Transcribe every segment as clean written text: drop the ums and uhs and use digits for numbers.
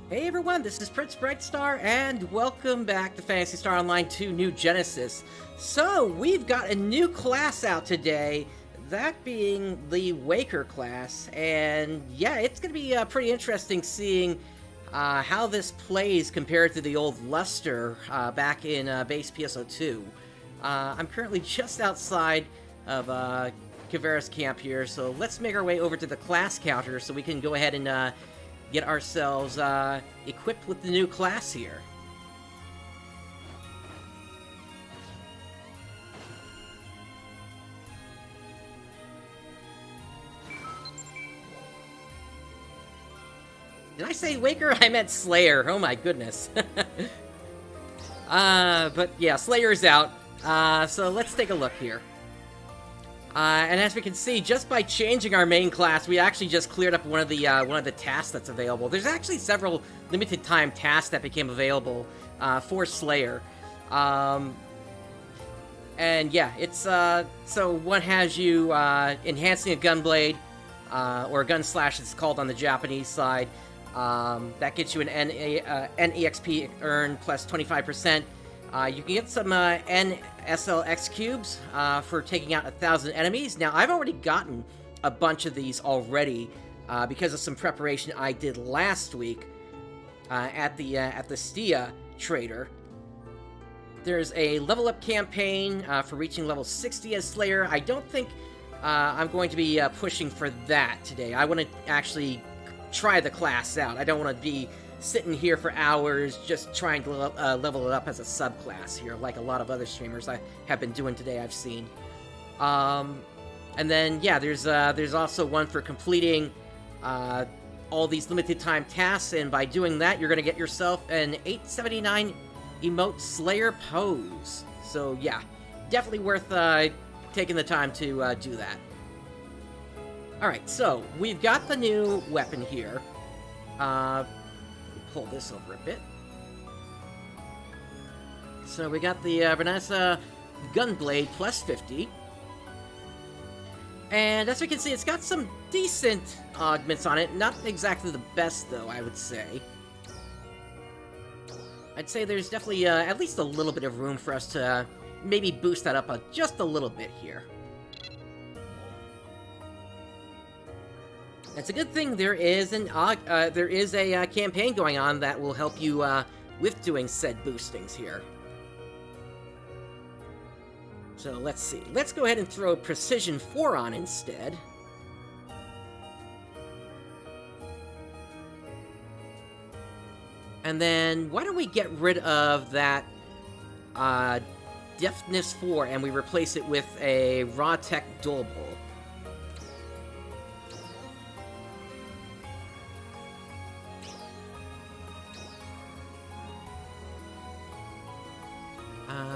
Hey everyone, this is PrinceBrightstar, and welcome back to Phantasy Star Online 2 New Genesis. So, we've got a new class out today, that being the Waker class, and yeah, it's going to be pretty interesting seeing how this plays compared to the old Luster back in base PSO2. I'm currently just outside of Kavera's camp here, so let's make our way over to the class counter so we can go ahead and get ourselves equipped with the new class here. Did I say Waker? I meant Slayer. Oh my goodness. But yeah, Slayer's out. So let's take a look here. And as we can see, just by changing our main class, we actually just cleared up one of the tasks that's available. There's actually several limited time tasks that became available for Slayer. And yeah, it's so one has you enhancing a gunblade, or a gun slash it's called on the Japanese side. That gets you an NEXP earn plus 25%. You can get some NSLX cubes for taking out 1,000 enemies. Now, I've already gotten a bunch of these already because of some preparation I did last week at the Stia Trader. There's a level up campaign for reaching level 60 as Slayer. I don't think I'm going to be pushing for that today. I want to actually try the class out. I don't want to be sitting here for hours just trying to level it up as a subclass here, like a lot of other streamers I have been doing today I've seen. And then, yeah, there's also one for completing all these limited time tasks, and by doing that, you're going to get yourself an 879 emote Slayer pose. So, yeah, definitely worth taking the time to do that. Alright, so, we've got the new weapon here. Pull this over a bit. So we got the Vanessa Gunblade plus 50. And as we can see, it's got some decent augments on it. Not exactly the best, though, I would say. I'd say there's definitely at least a little bit of room for us to maybe boost that up just a little bit here. It's a good thing there is a campaign going on that will help you with doing said boostings here. So let's see. Let's go ahead and throw Precision 4 on instead. And then why don't we get rid of that Deftness 4 and we replace it with a Raw Tech Dual Bowl.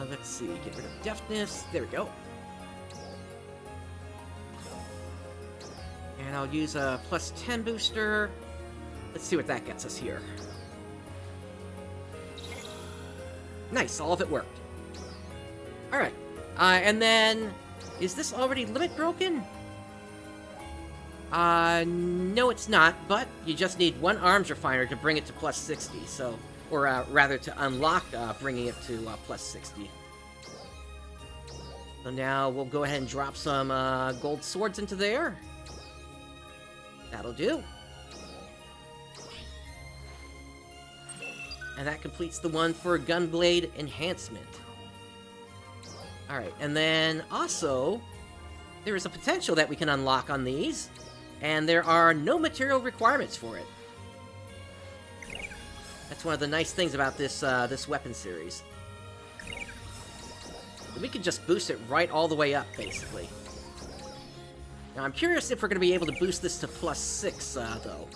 Let's see, get rid of deftness. There we go. And I'll use a plus 10 booster. Let's see what that gets us here. Nice, all of it worked. Alright, and then, is this already limit broken? No it's not, but you just need one arms refiner to bring it to plus 60, so... Or, rather, to unlock bringing it to plus 60. So now we'll go ahead and drop some gold swords into there. That'll do. And that completes the one for Gunblade Enhancement. Alright, and then also, there is a potential that we can unlock on these, and there are no material requirements for it. That's one of the nice things about this this weapon series. We can just boost it right all the way up, basically. Now, I'm curious if we're going to be able to boost this to plus 6, though.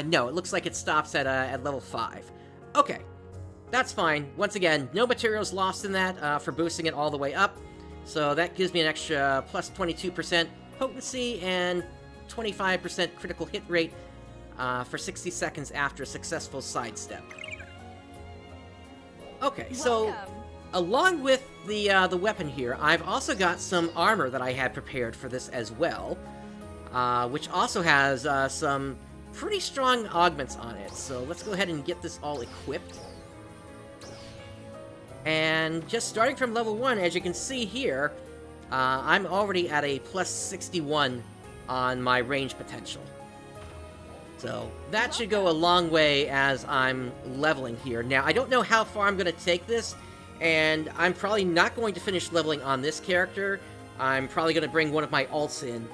No, it looks like it stops at level 5. Okay, that's fine. Once again, no materials lost in that for boosting it all the way up. So that gives me an extra plus 22% potency and 25% critical hit rate for 60 seconds after a successful sidestep. Okay, so along with the weapon here, I've also got some armor that I had prepared for this as well. which also has some pretty strong augments on it. So let's go ahead and get this all equipped. And just starting from level 1, as you can see here, I'm already at a plus 61 on my range potential. So that should go a long way as I'm leveling here. Now, I don't know how far I'm going to take this, and I'm probably not going to finish leveling on this character. I'm probably going to bring one of my alts in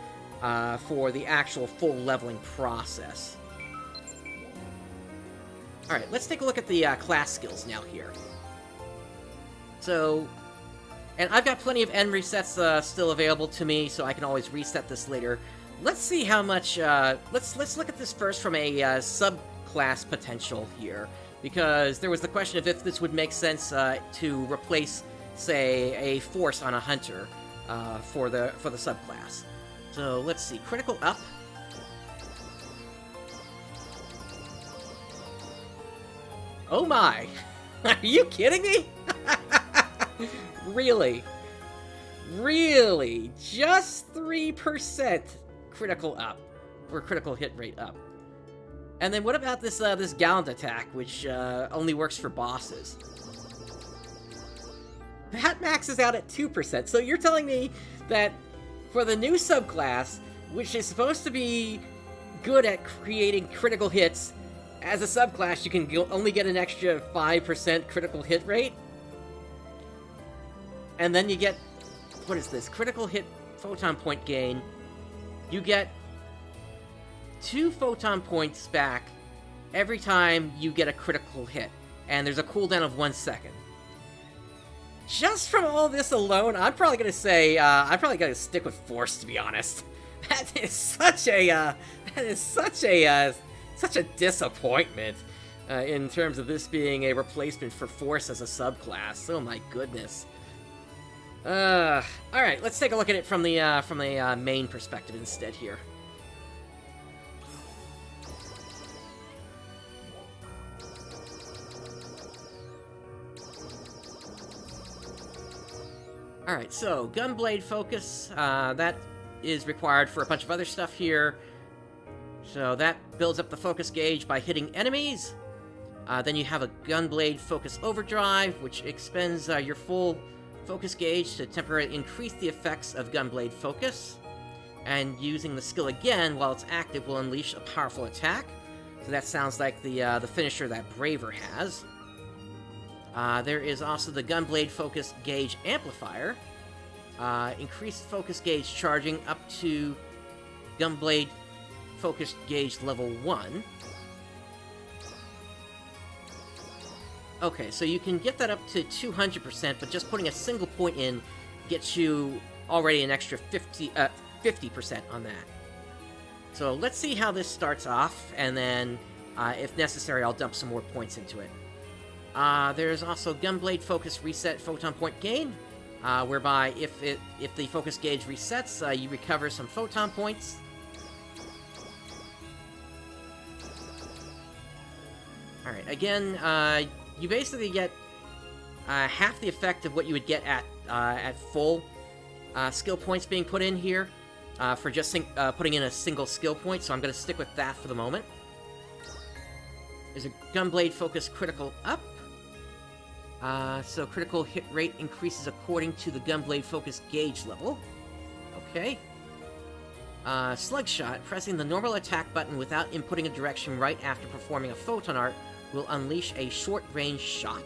for the actual full leveling process. Alright, let's take a look at the class skills now here. So, and I've got plenty of end resets still available to me, so I can always reset this later. Let's see how much, let's look at this first from a subclass potential here, because there was the question of if this would make sense to replace, say, a force on a hunter for the subclass. So let's see, critical up. Oh my! Are you kidding me? Really? Really? Just 3% critical up, or critical hit rate up. And then what about this this gallant attack, which only works for bosses? That maxes out at 2%. So you're telling me that for the new subclass, which is supposed to be good at creating critical hits, as a subclass you can only get an extra 5% critical hit rate? And then you get, what is this? Critical hit photon point gain. You get 2 photon points back every time you get a critical hit. And there's a cooldown of 1 second. Just from all this alone, I'm probably gonna say, I'm probably gonna stick with Force, to be honest. That is such a disappointment in terms of this being a replacement for Force as a subclass. Oh my goodness. Alright, let's take a look at it from the main perspective instead here. Alright, so, Gunblade Focus, that is required for a bunch of other stuff here. So that builds up the focus gauge by hitting enemies. Then you have a Gunblade Focus Overdrive, which expends your full focus gauge to temporarily increase the effects of Gunblade Focus. And using the skill again while it's active will unleash a powerful attack. So that sounds like the finisher that Braver has. There is also the Gunblade Focus Gauge Amplifier. Increased focus gauge charging up to Gunblade Focus Gauge level 1. Okay, so you can get that up to 200%, but just putting a single point in gets you already an extra 50% on that. So let's see how this starts off, and then, if necessary, I'll dump some more points into it. There's also Gunblade Focus Reset Photon Point Gain, whereby if the focus gauge resets, you recover some photon points. Alright, again, you basically get half the effect of what you would get at full skill points being put in here for just putting in a single skill point, so I'm going to stick with that for the moment. There's a Gunblade Focus Critical Up. So critical hit rate increases according to the Gunblade Focus gauge level. Okay. Slug Shot. Pressing the normal attack button without inputting a direction right after performing a photon art will unleash a short-range shot.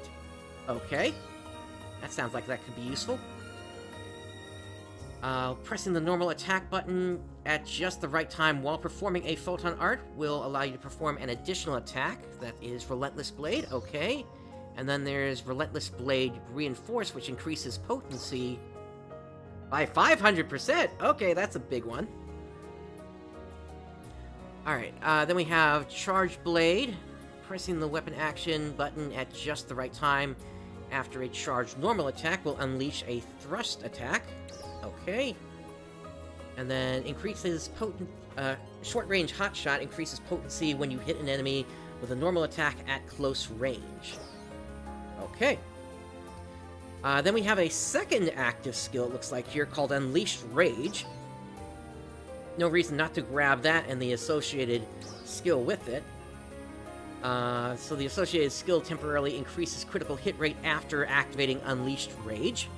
Okay. That sounds like that could be useful. Pressing the normal attack button at just the right time while performing a photon art will allow you to perform an additional attack. That is Relentless Blade. Okay. And then there's Relentless Blade Reinforce, which increases potency by 500%. Okay, that's a big one. Alright, then we have Charge Blade. Pressing the weapon action button at just the right time after a charged normal attack will unleash a thrust attack. Okay. And then increases short-range hot shot increases potency when you hit an enemy with a normal attack at close range. Okay. Then we have a second active skill, it looks like here, called Unleashed Rage. No reason not to grab that and the associated skill with it. So the associated skill temporarily increases critical hit rate after activating Unleashed Rage.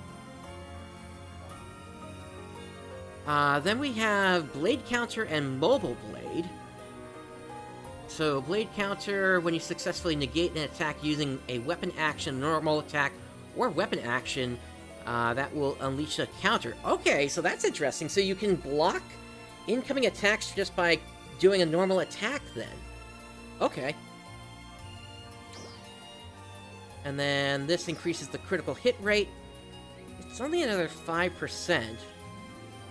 Then we have Blade Counter and Mobile Blade. So Blade Counter, when you successfully negate an attack using a weapon action, normal attack, or weapon action, that will unleash a counter. Okay, so that's interesting. So you can block incoming attacks just by doing a normal attack then. Okay. And then this increases the critical hit rate. It's only another 5%,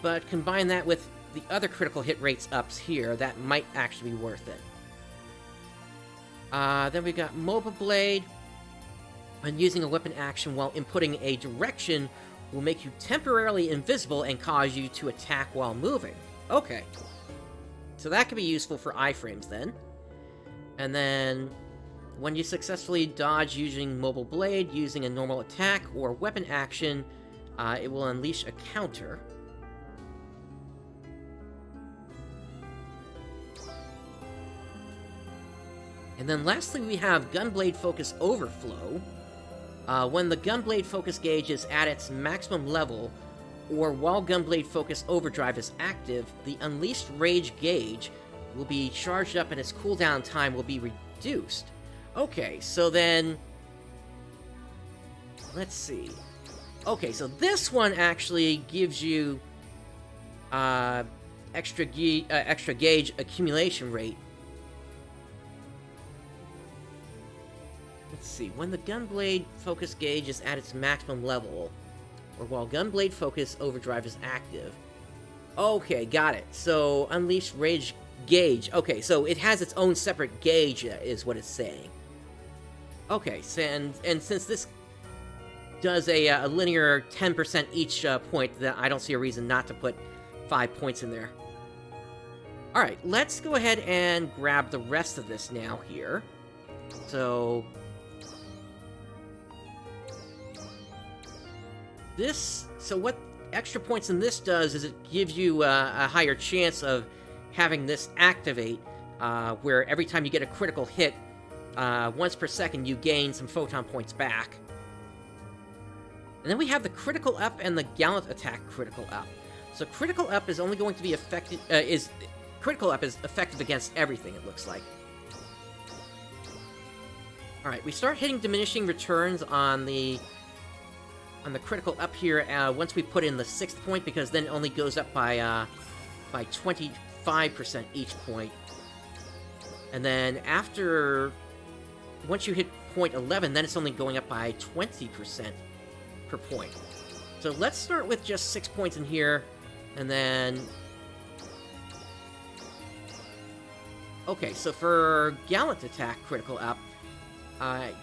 but combine that with the other critical hit rates ups here, that might actually be worth it. Then we got Mobile Blade. When using a weapon action while inputting a direction will make you temporarily invisible and cause you to attack while moving. Okay. So that could be useful for iframes then. And then when you successfully dodge using Mobile Blade, using a normal attack or weapon action, it will unleash a counter. And then lastly, we have Gunblade Focus Overflow. When the Gunblade Focus gauge is at its maximum level, or while Gunblade Focus Overdrive is active, the Unleashed Rage gauge will be charged up and its cooldown time will be reduced. Okay, so then... let's see. Okay, so this one actually gives you extra gauge accumulation rate. Let's see. When the Gunblade Focus gauge is at its maximum level, or while Gunblade Focus Overdrive is active. Okay, got it. So, Unleashed Rage gauge. Okay, so it has its own separate gauge, is what it's saying. Okay, so, and since this does a linear 10% each point, then I don't see a reason not to put 5 points in there. Alright, let's go ahead and grab the rest of this now here. So... so what extra points in this does is it gives you a higher chance of having this activate, where every time you get a critical hit, once per second, you gain some photon points back. And then we have the critical up and the gallant attack critical up. So critical up is only going to be effective, critical up is effective against everything, it looks like. Alright, we start hitting diminishing returns on the critical up here once we put in the 6th point, because then it only goes up by 25% each point. And then once you hit point 11, then it's only going up by 20% per point. So let's start with just 6 points in here, and then... okay, so for gallant attack critical up,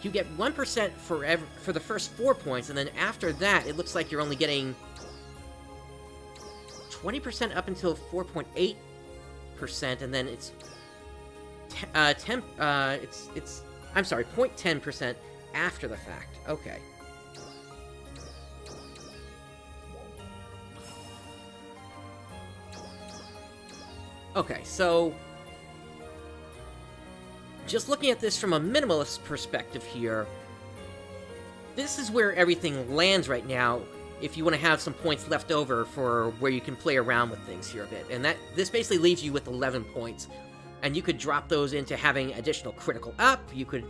you get 1% for the first 4 points, and then after that, it looks like you're only getting 20% up until 4.8%, and then it's 0.10% after the fact. Okay. Okay, so just looking at this from a minimalist perspective here, this is where everything lands right now if you want to have some points left over for where you can play around with things here a bit. And this basically leaves you with 11 points. And you could drop those into having additional critical up. You could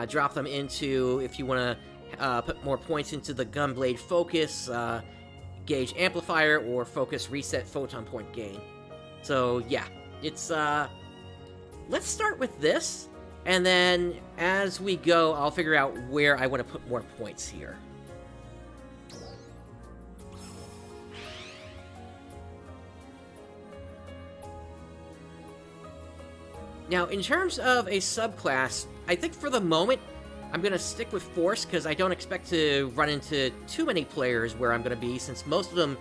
drop them into, if you want to put more points into the Gunblade Focus gauge amplifier, or Focus Reset photon point gain. So yeah, it's let's start with this, and then as we go, I'll figure out where I want to put more points here. Now, in terms of a subclass, I think for the moment, I'm going to stick with Force, because I don't expect to run into too many players where I'm going to be, since most of them,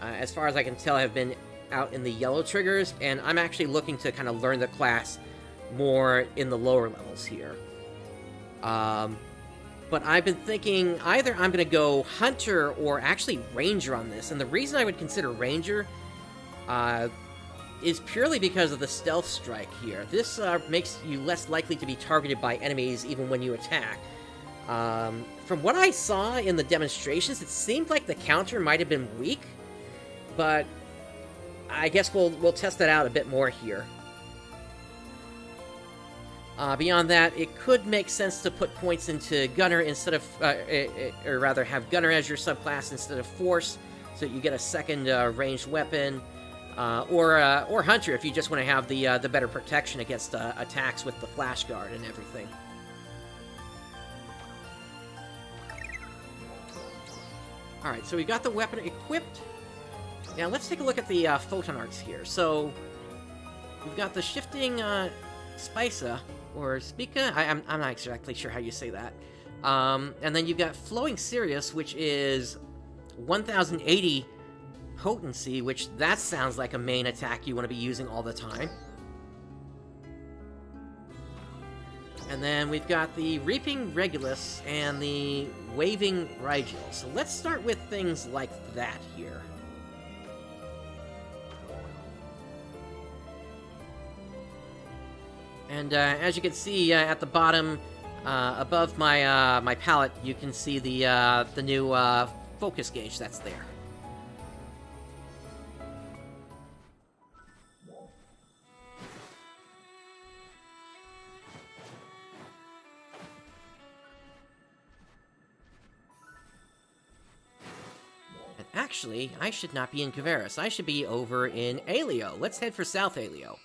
as far as I can tell, have been out in the yellow triggers, and I'm actually looking to kind of learn the class more in the lower levels here. But I've been thinking either I'm going to go Hunter or actually Ranger on this, and the reason I would consider Ranger is purely because of the stealth strike here. This makes you less likely to be targeted by enemies even when you attack. From what I saw in the demonstrations, it seemed like the counter might have been weak, but I guess we'll test that out a bit more here. Beyond that, it could make sense to put points into Gunner instead of, or rather have Gunner as your subclass instead of Force, so that you get a second ranged weapon, or Hunter if you just want to have the better protection against attacks with the Flash Guard and everything. Alright, so we got the weapon equipped. Now let's take a look at the photon arts here. So, we've got the shifting Spica, or Spica? I'm not exactly sure how you say that. And then you've got Flowing Sirius, which is 1080 potency, which that sounds like a main attack you want to be using all the time. And then we've got the Reaping Regulus and the Waving Rigel. So let's start with things like that here. And as you can see at the bottom, above my my palette, you can see the new focus gauge that's there. And actually, I should not be in Kavaris. I should be over in Aleo. Let's head for South Aleo.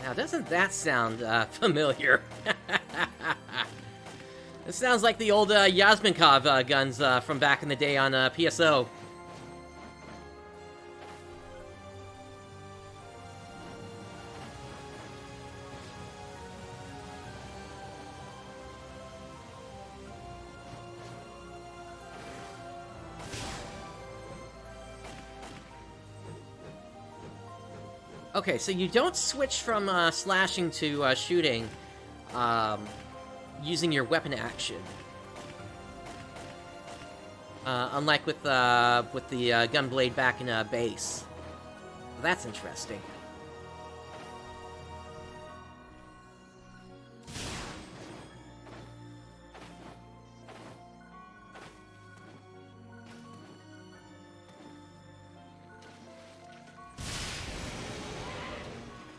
Now, doesn't that sound familiar? It sounds like the old Yasminkov guns from back in the day on PSO. Okay, so you don't switch from slashing to shooting using your weapon action. Unlike with the gunblade back in base. That's interesting.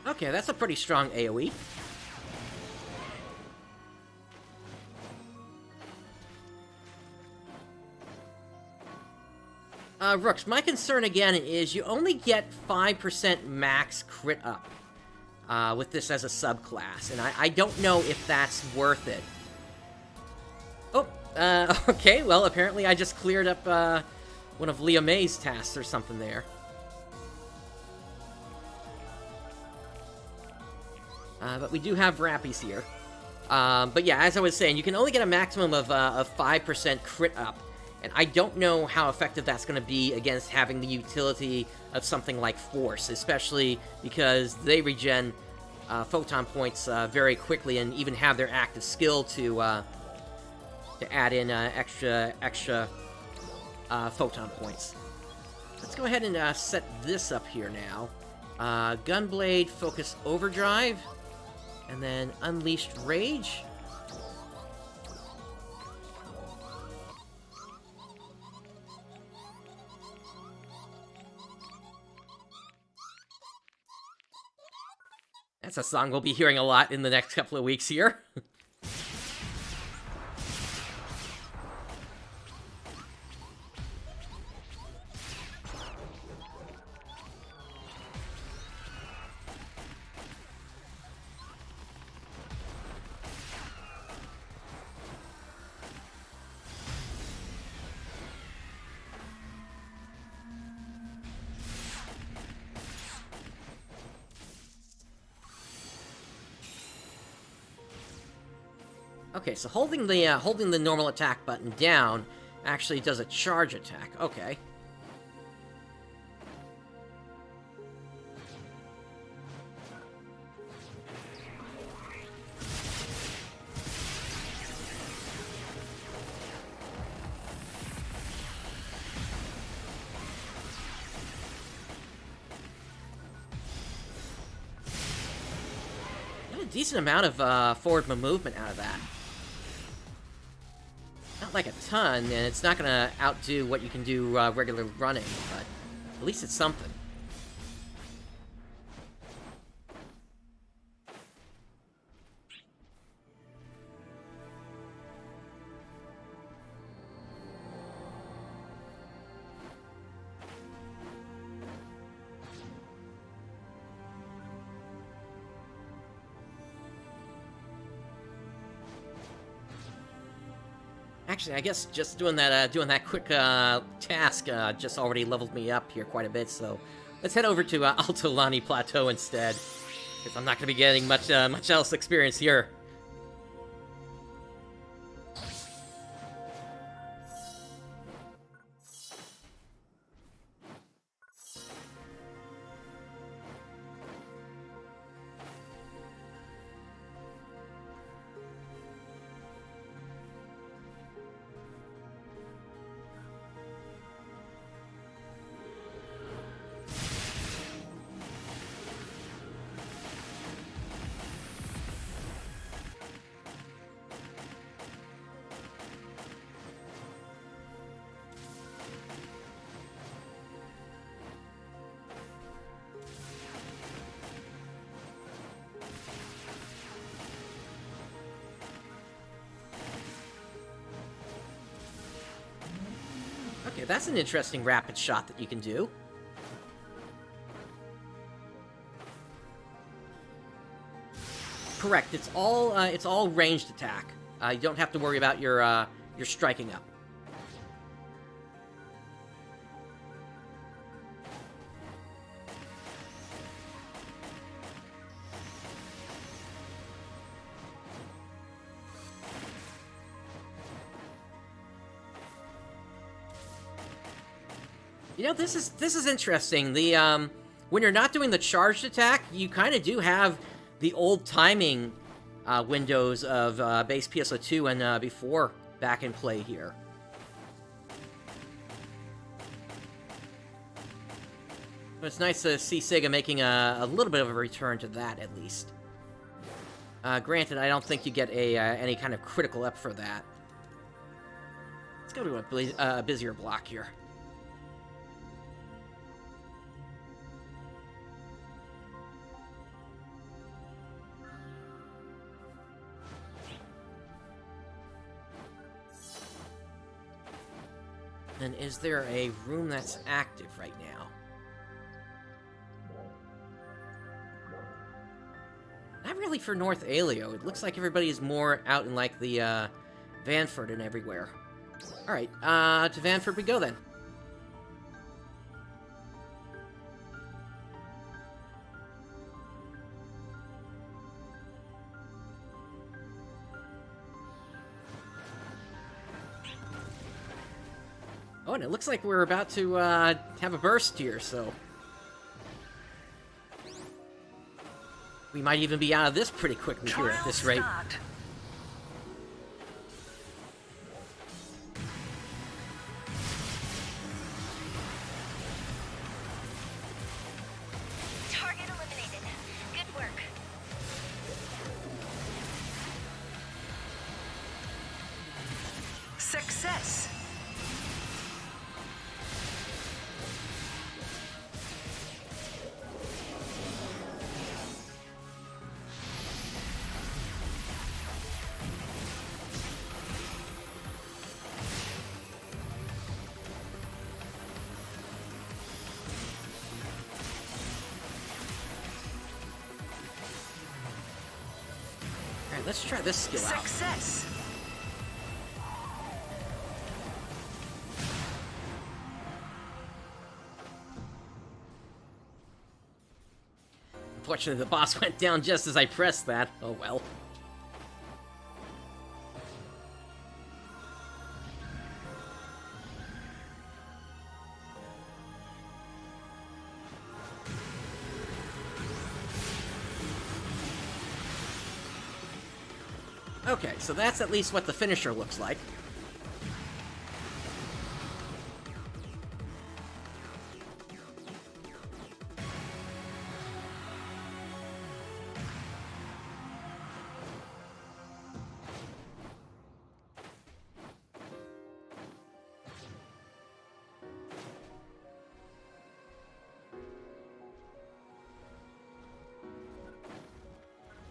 Okay, that's a pretty strong AoE. Rooks, my concern again is you only get 5% max crit up with this as a subclass, and I don't know if that's worth it. Oh, okay, well, apparently I just cleared up one of Leah May's tasks or something there. But we do have Rappies here. But yeah, as I was saying, you can only get a maximum of 5% crit up. And I don't know how effective that's going to be against having the utility of something like Force, especially because they regen photon points very quickly and even have their active skill to add in extra photon points. Let's go ahead and set this up here now. Gunblade Focus Overdrive, and then Unleashed Rage. That's a song we'll be hearing a lot in the next couple of weeks here. Okay, so holding the normal attack button down actually does a charge attack. Okay. decent amount of forward movement out of that. Not like a ton, and it's not gonna outdo what you can do regular running, but at least it's something. Actually, I guess just doing that quick task just already leveled me up here quite a bit. So let's head over to Altolani Plateau instead, because I'm not going to be getting much else experience here. Okay, that's an interesting rapid shot that you can do. Correct. It's all ranged attack. You don't have to worry about your striking up. You know, this is interesting. The when you're not doing the charged attack, you kind of do have the old timing windows of base PSO2 and before back in play here. But it's nice to see Sega making a little bit of a return to that, at least. Granted, I don't think you get any kind of critical up for that. Let's go to a busier block here. And is there a room that's active right now? Not really for North Aleo. It looks like everybody is more out in, like, the, Vanford and everywhere. Alright, to Vanford we go then. Oh, and it looks like we're about to have a burst here, so we might even be out of this pretty quickly here at this rate. Target eliminated. Good work. Success. Alright, let's try this skill out. Success. Unfortunately, the boss went down just as I pressed that. Oh well. Okay, so that's at least what the finisher looks like.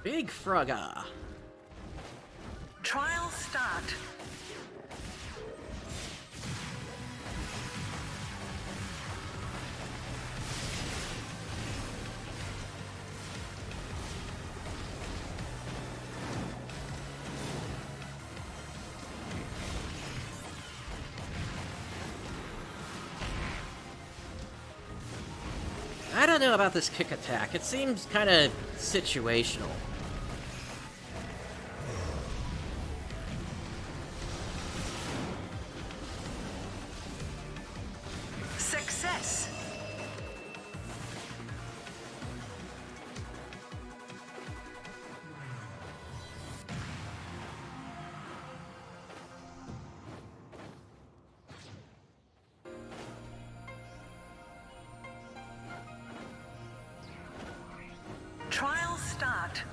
Big Frogga. Trial start. I don't know about this kick attack. It seems kind of situational. Success. Trial start.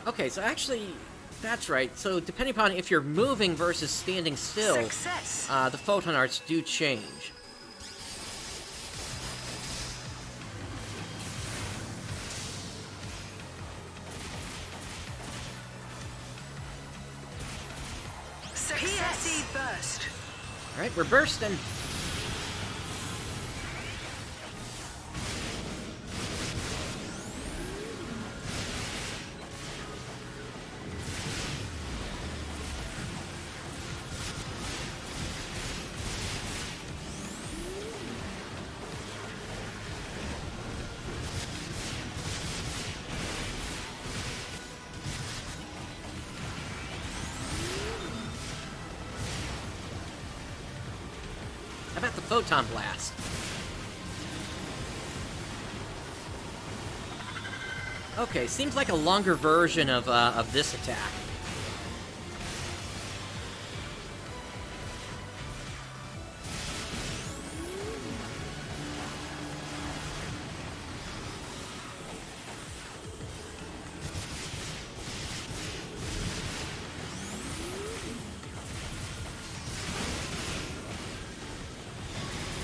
Okay, so actually, that's right. So depending upon if you're moving versus standing still, Success. the photon arts do change. PSE burst. Alright, we're bursting. How about the photon blast? Okay, seems like a longer version of this attack.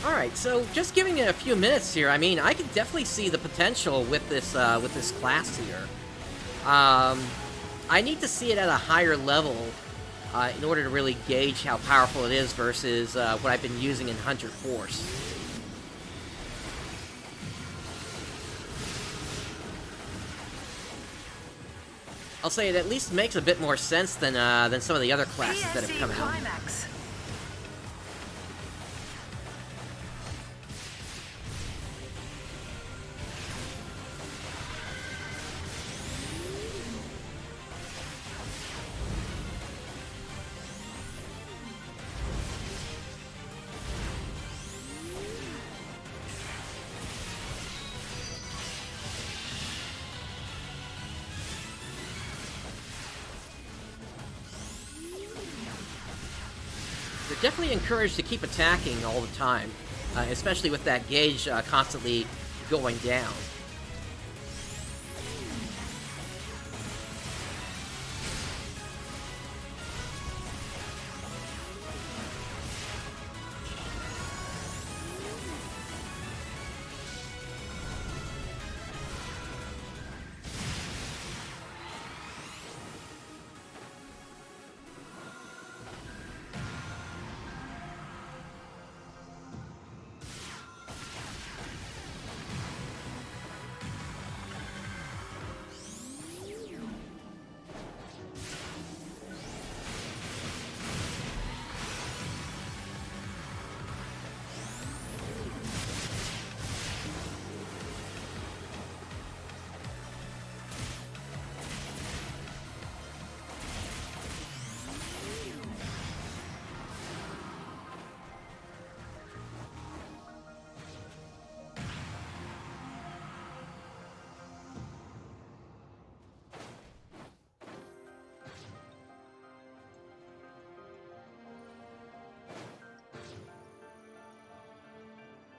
Alright, so just giving it a few minutes here, I mean, I can definitely see the potential with this class here. I need to see it at a higher level in order to really gauge how powerful it is versus what I've been using in Hunter Force. I'll say it at least makes a bit more sense than some of the other classes that have come out. Climax. You're definitely encouraged to keep attacking all the time, especially with that gauge constantly going down.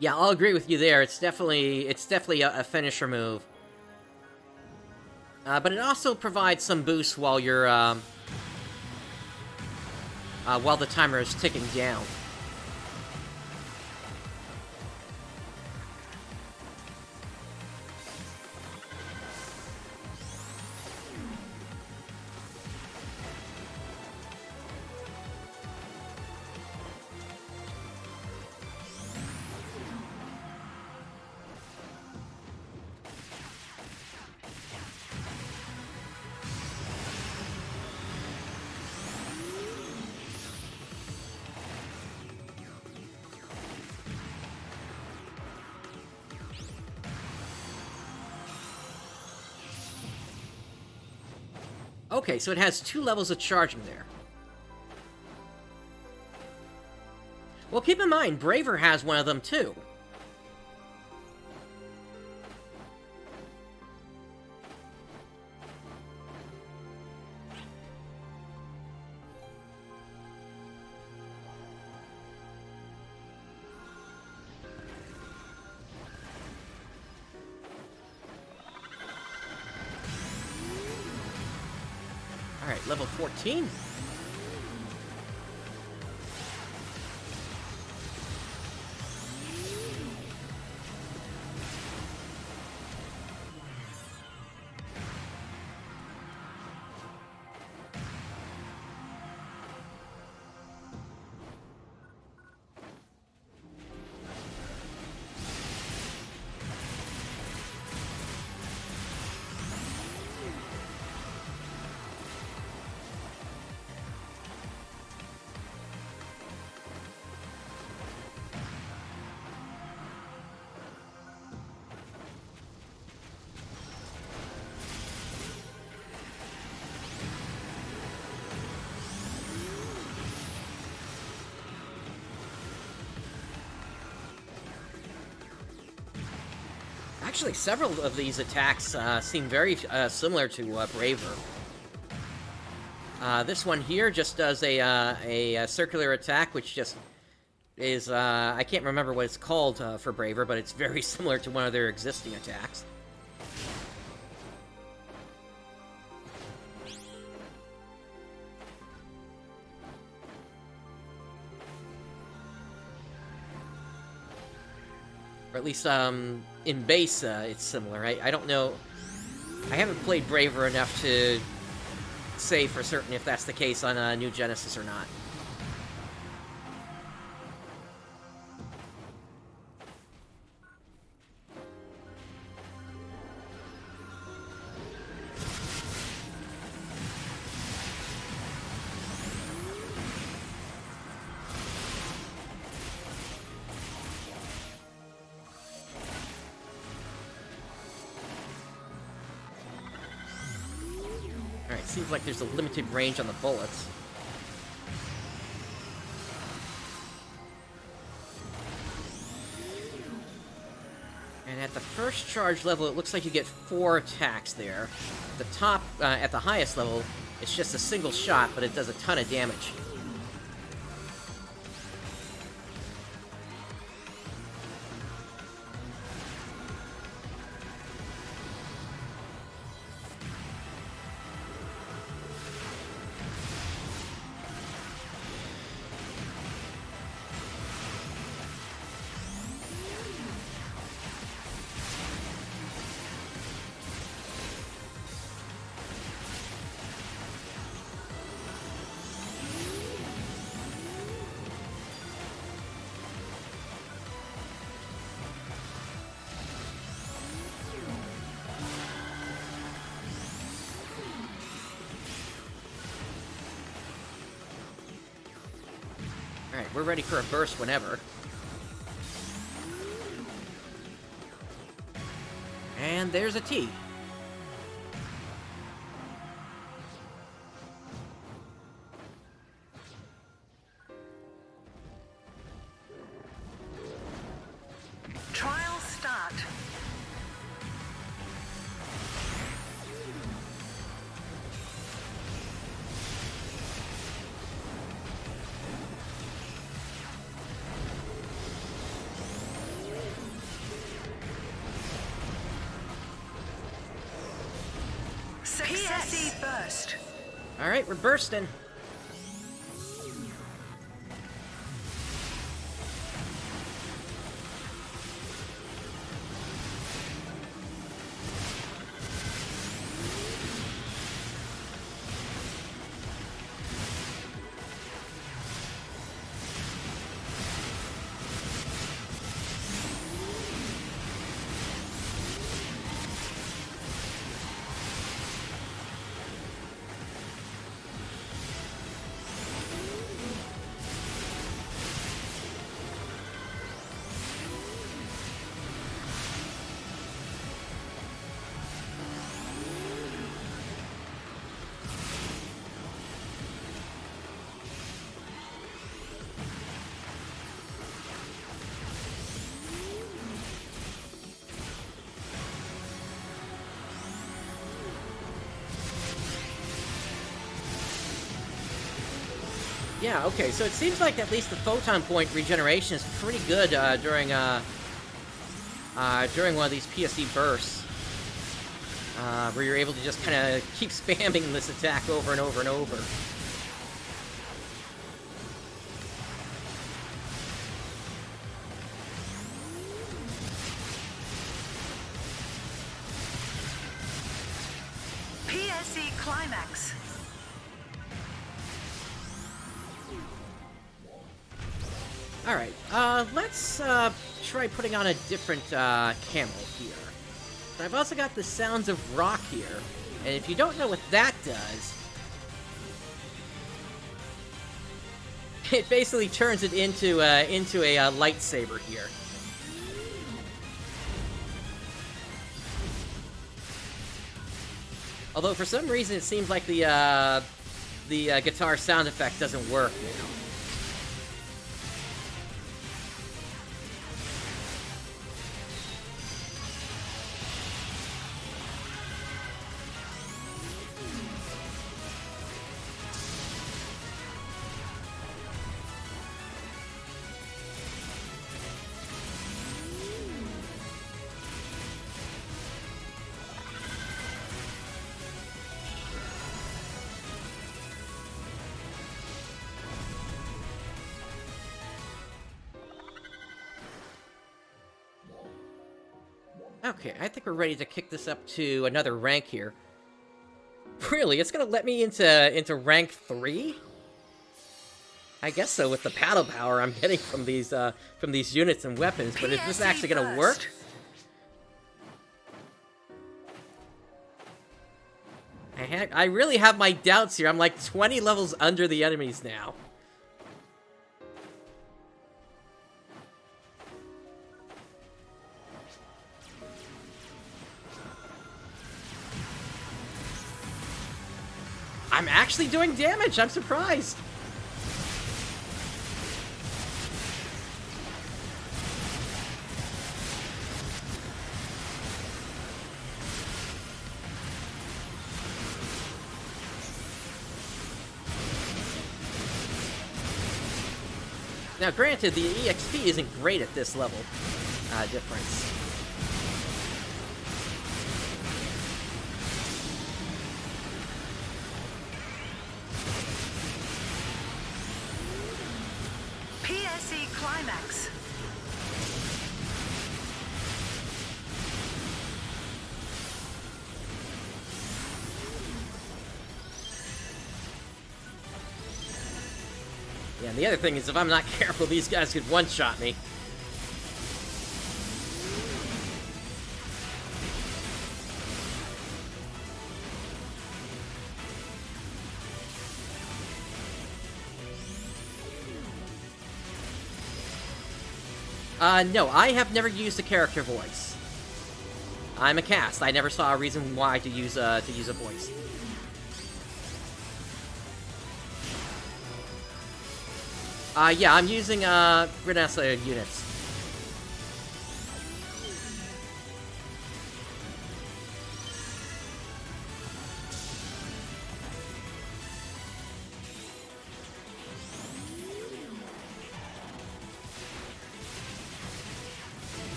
Yeah, I'll agree with you there. It's definitely a finisher move. But it also provides some boost while you're while the timer is ticking down. Okay, so it has 2 levels of charging there. Well, keep in mind, Braver has one of them, too. Alright, level 14. Actually, several of these attacks seem very similar to Braver. This one here just does a circular attack, which just is, I can't remember what it's called for Braver, but it's very similar to one of their existing attacks. Or at least, in base, it's similar. I don't know. I haven't played Braver enough to say for certain if that's the case on New Genesis or not. Alright, seems like there's a limited range on the bullets. And at the first charge level, it looks like you get 4 attacks there. The top, at the highest level, it's just a single shot, but it does a ton of damage. Alright, we're ready for a burst whenever. And there's a T. Trial start. Alright, we're bursting. Yeah, okay, so it seems like at least the photon point regeneration is pretty good during one of these PSE bursts, where you're able to just kind of keep spamming this attack over and over and over. PSE Climax. Alright, let's try putting on a different camo here. I've also got the Sounds of Rock here, and if you don't know what that does, it basically turns it into a lightsaber here. Although for some reason it seems like the guitar sound effect doesn't work now. Okay, I think we're ready to kick this up to another rank here. Really? It's gonna let me into rank 3? I guess so, with the paddle power I'm getting from these units and weapons, but is this actually gonna work? I really have my doubts here. I'm like 20 levels under the enemies now. I'm actually doing damage! I'm surprised! Now, granted, the EXP isn't great at this level difference. PSE Climax. Yeah, and the other thing is, if I'm not careful, these guys could one-shot me. No, I have never used a character voice. I'm a cast. I never saw a reason why to use a voice. Yeah, I'm using Grenessa units.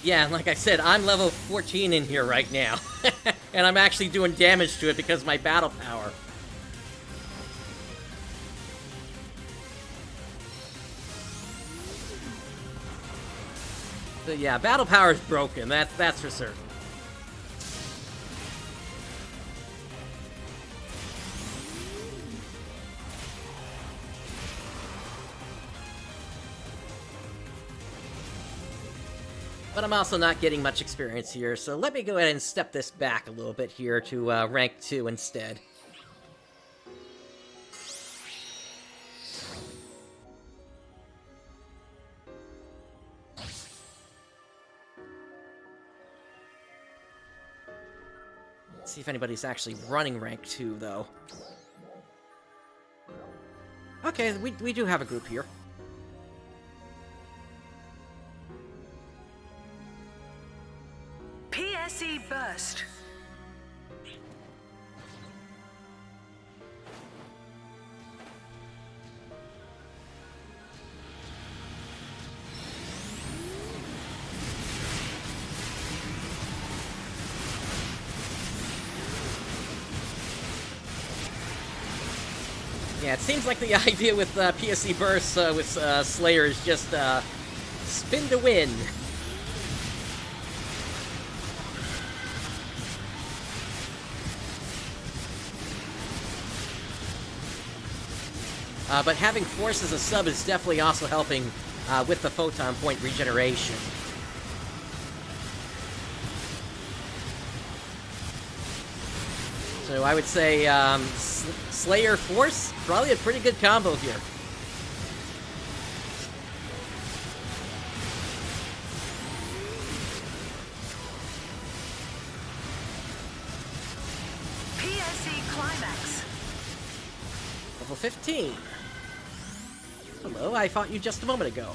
Yeah, like I said, I'm level 14 in here right now. And I'm actually doing damage to it because of my battle power. But yeah, battle power is broken, that's for certain. But I'm also not getting much experience here, so let me go ahead and step this back a little bit here to rank 2 instead. Let's see if anybody's actually running rank 2, though. Okay, we do have a group here. PSE burst. Yeah, it seems like the idea with PSE bursts with Slayer is just spin to win. But having Force as a sub is definitely also helping with the Photon Point regeneration. So I would say Slayer Force, probably a pretty good combo here. PSE climax. Level 15. Hello, I fought you just a moment ago.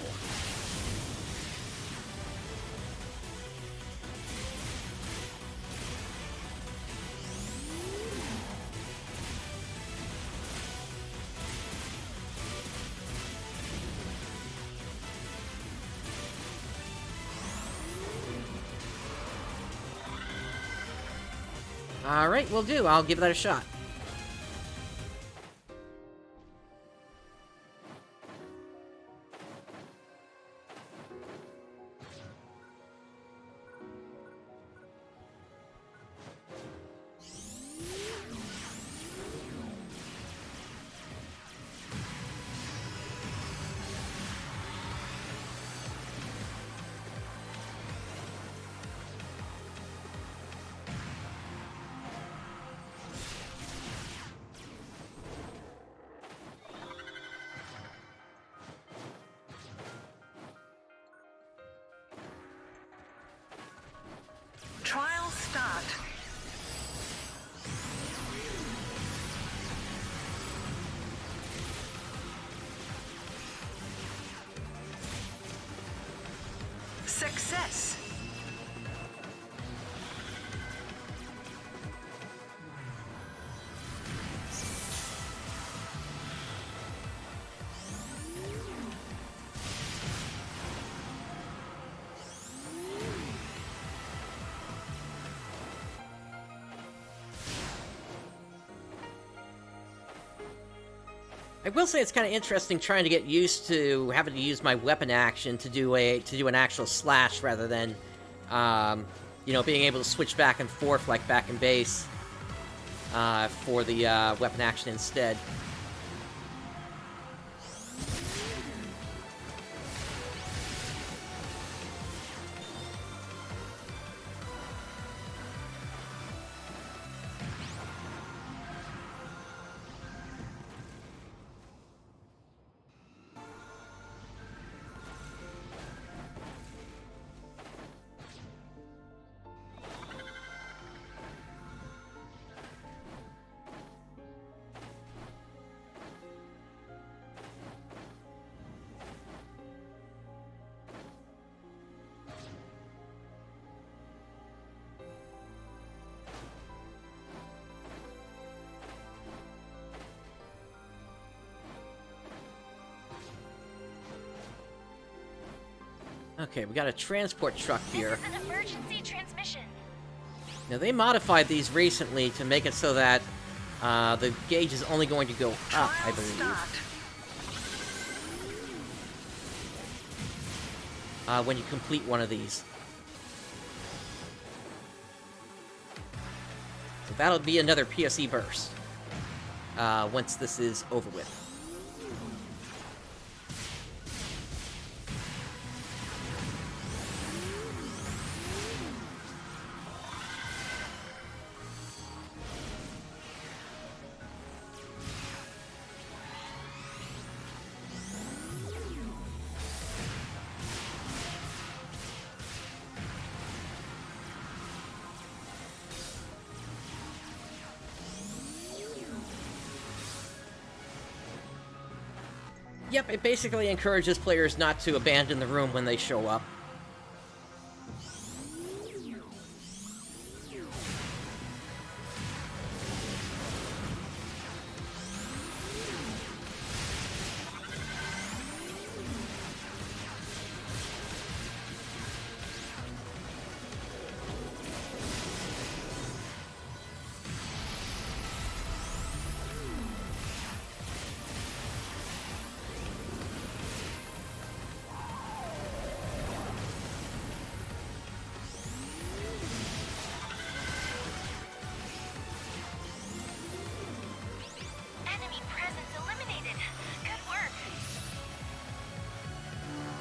Alright, will do. I'll give that a shot. Trial start. Success. I will say it's kind of interesting trying to get used to having to use my weapon action to do an actual slash rather than, you know, being able to switch back and forth like back in base for the weapon action instead. Okay, we got a transport truck here. This is an emergency transmission. Now, they modified these recently to make it so that the gauge is only going to go up, I Trial believe. start. When you complete one of these. So that'll be another PSE burst once this is over with. Yep, it basically encourages players not to abandon the room when they show up. Enemy presence eliminated. Good work.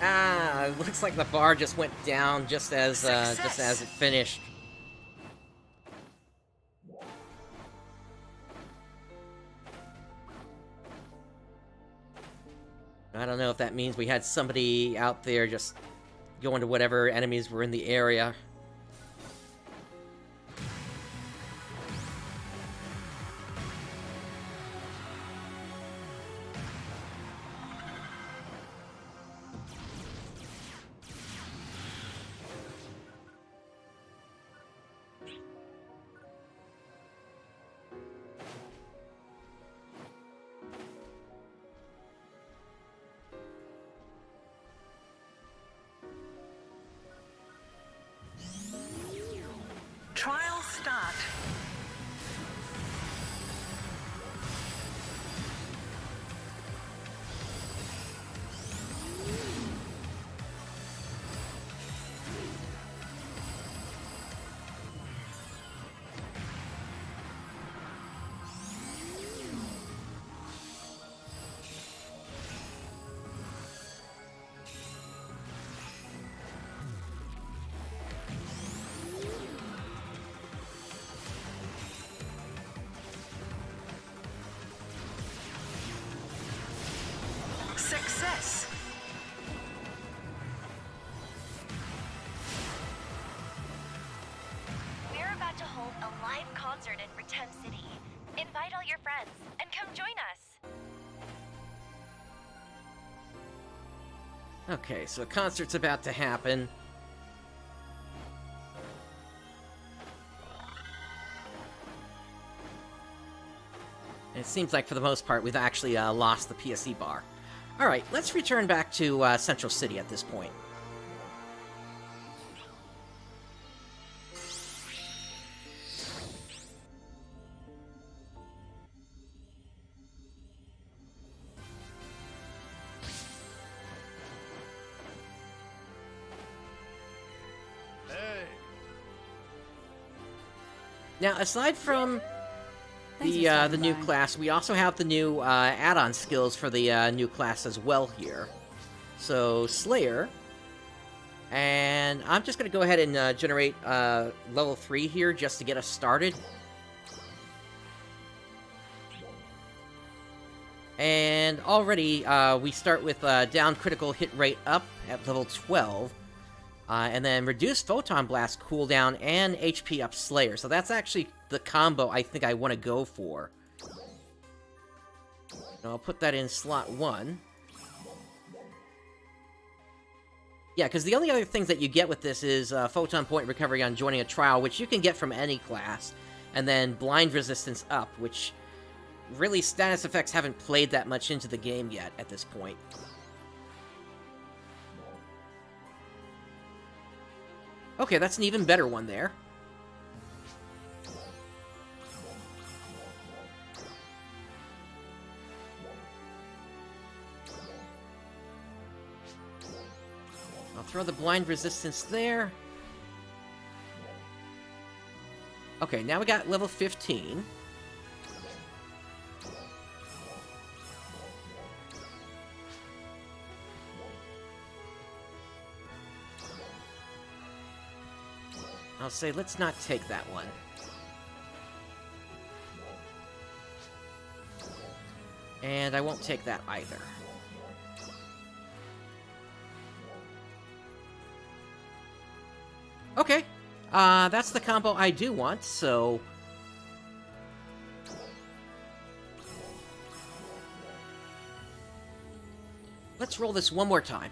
Ah, it looks like the bar just went down just as it finished. I don't know if that means we had somebody out there just going to whatever enemies were in the area. Trial start. Success. We're about to hold a live concert in Pretend City. Invite all your friends and come join us. Okay, so a concert's about to happen. And it seems like, for the most part, we've actually lost the PSE bar. Alright, let's return back to Central City at this point. Now, aside from the new class, we also have the new add-on skills for the new class as well here. So, Slayer. And I'm just going to go ahead and generate level 3 here just to get us started. And already we start with down critical hit rate up at level 12. And then reduce Photon Blast cooldown and HP up Slayer. So that's actually the combo I think I want to go for. And I'll put that in slot 1. Yeah, because the only other things that you get with this is Photon Point Recovery on joining a trial, which you can get from any class. And then Blind Resistance up, which really status effects haven't played that much into the game yet at this point. Okay, that's an even better one there. I'll throw the blind resistance there. Okay, now we got level 15. I'll say, let's not take that one. And I won't take that either. Okay. That's the combo I do want, so... let's roll this one more time.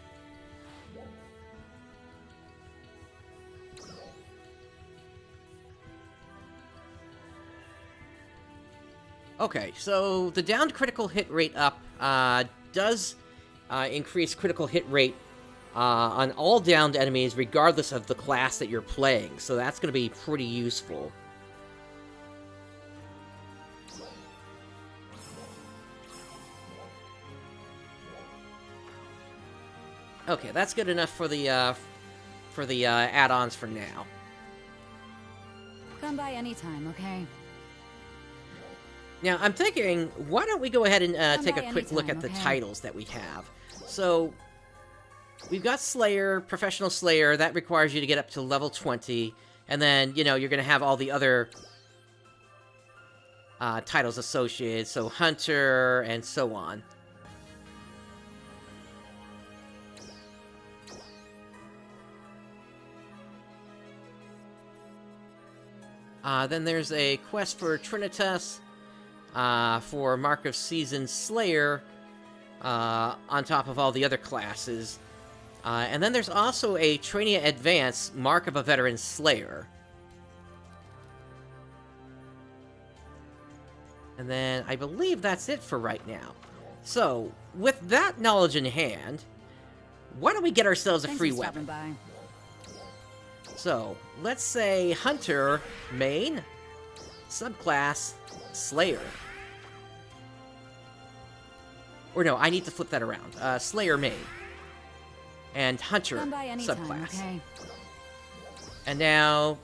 Okay, so the downed critical hit rate up does increase critical hit rate on all downed enemies regardless of the class that you're playing, so that's going to be pretty useful. Okay, that's good enough for the add-ons for now. Come by anytime, okay? Now, I'm thinking, why don't we go ahead and take a quick look at the okay? titles that we have. So, we've got Slayer, Professional Slayer, that requires you to get up to level 20, and then, you know, you're going to have all the other titles associated, so Hunter, and so on. Then there's a quest for Trinitas, for Mark of Seasoned Slayer, on top of all the other classes. And then there's also a Training Advance, Mark of a Veteran Slayer. And then I believe that's it for right now. So, with that knowledge in hand, why don't we get ourselves a free weapon? By. So, let's say Hunter, main, subclass, Slayer. Or no, I need to flip that around. Slayer main. And Hunter, Come by anytime, subclass. okay? And now...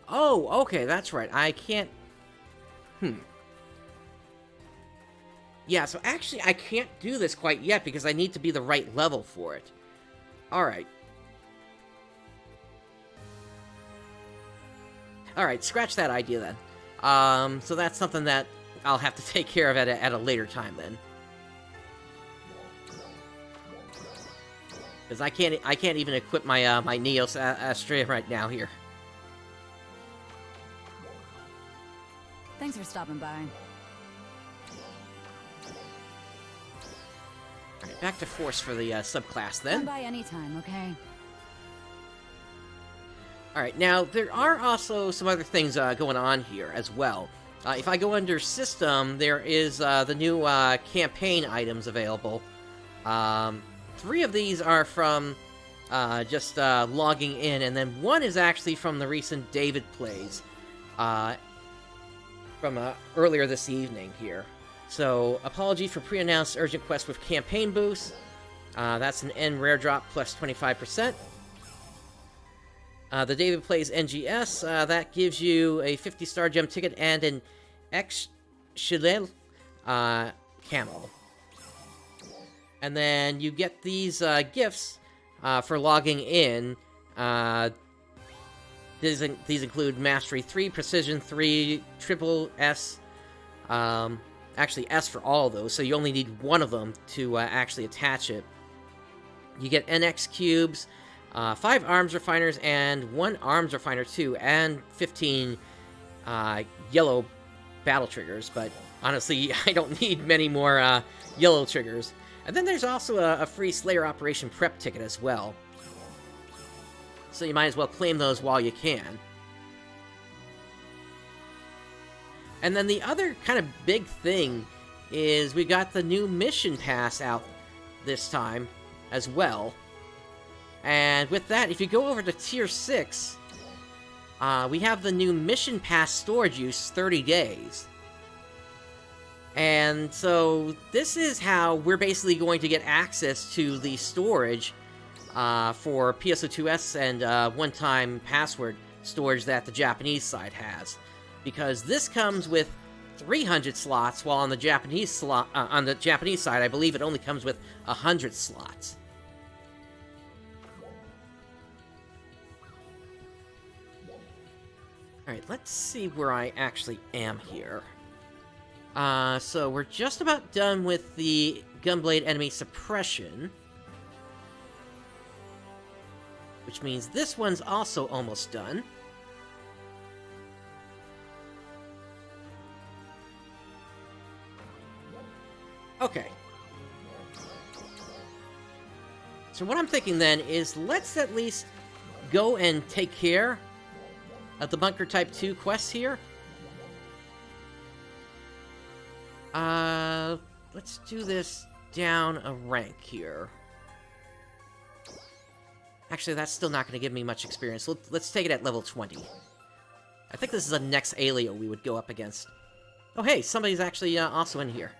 oh, okay, that's right. I can't... Yeah, so actually I can't do this quite yet because I need to be the right level for it. Alright. Alright, scratch that idea then. So that's something that I'll have to take care of at a later time then. Because I can't even equip my my Neos Astrea right now here. Thanks for stopping by. Alright, back to Force for the subclass then. Come by anytime, okay? Alright, now there are also some other things going on here as well. If I go under System, there is the new campaign items available. 3 of these are from just logging in, and then 1 is actually from the recent David plays from earlier this evening here. So, apology for pre-announced urgent quest with campaign boost. That's an N rare drop plus 25%. The David Plays NGS, that gives you a 50-star gem ticket and an X-Shilel camo. And then you get these gifts for logging in. These include Mastery 3, Precision 3, Triple S, actually S for all of those, so you only need one of them to actually attach it. You get NX cubes, 5 arms refiners, and 1 arms refiner too, and 15 yellow battle triggers, but honestly, I don't need many more yellow triggers. And then there's also a free Slayer Operation Prep ticket as well. So you might as well claim those while you can. And then the other kind of big thing is we got the new Mission Pass out this time as well. And with that, if you go over to Tier 6, we have the new Mission Pass storage use 30 days. And so this is how we're basically going to get access to the storage for PSO2S and one-time password storage that the Japanese side has. Because this comes with 300 slots, while on the Japanese side, I believe it only comes with 100 slots. Alright, let's see where I actually am here. So we're just about done with the Gunblade enemy suppression. Which means this one's also almost done. Okay. So what I'm thinking then is let's at least go and take care of the Bunker Type 2 quests here. Let's do this down a rank here. Actually, that's still not going to give me much experience. Let's take it at level 20. I think this is the next Alio we would go up against. Oh, hey, somebody's actually also in here.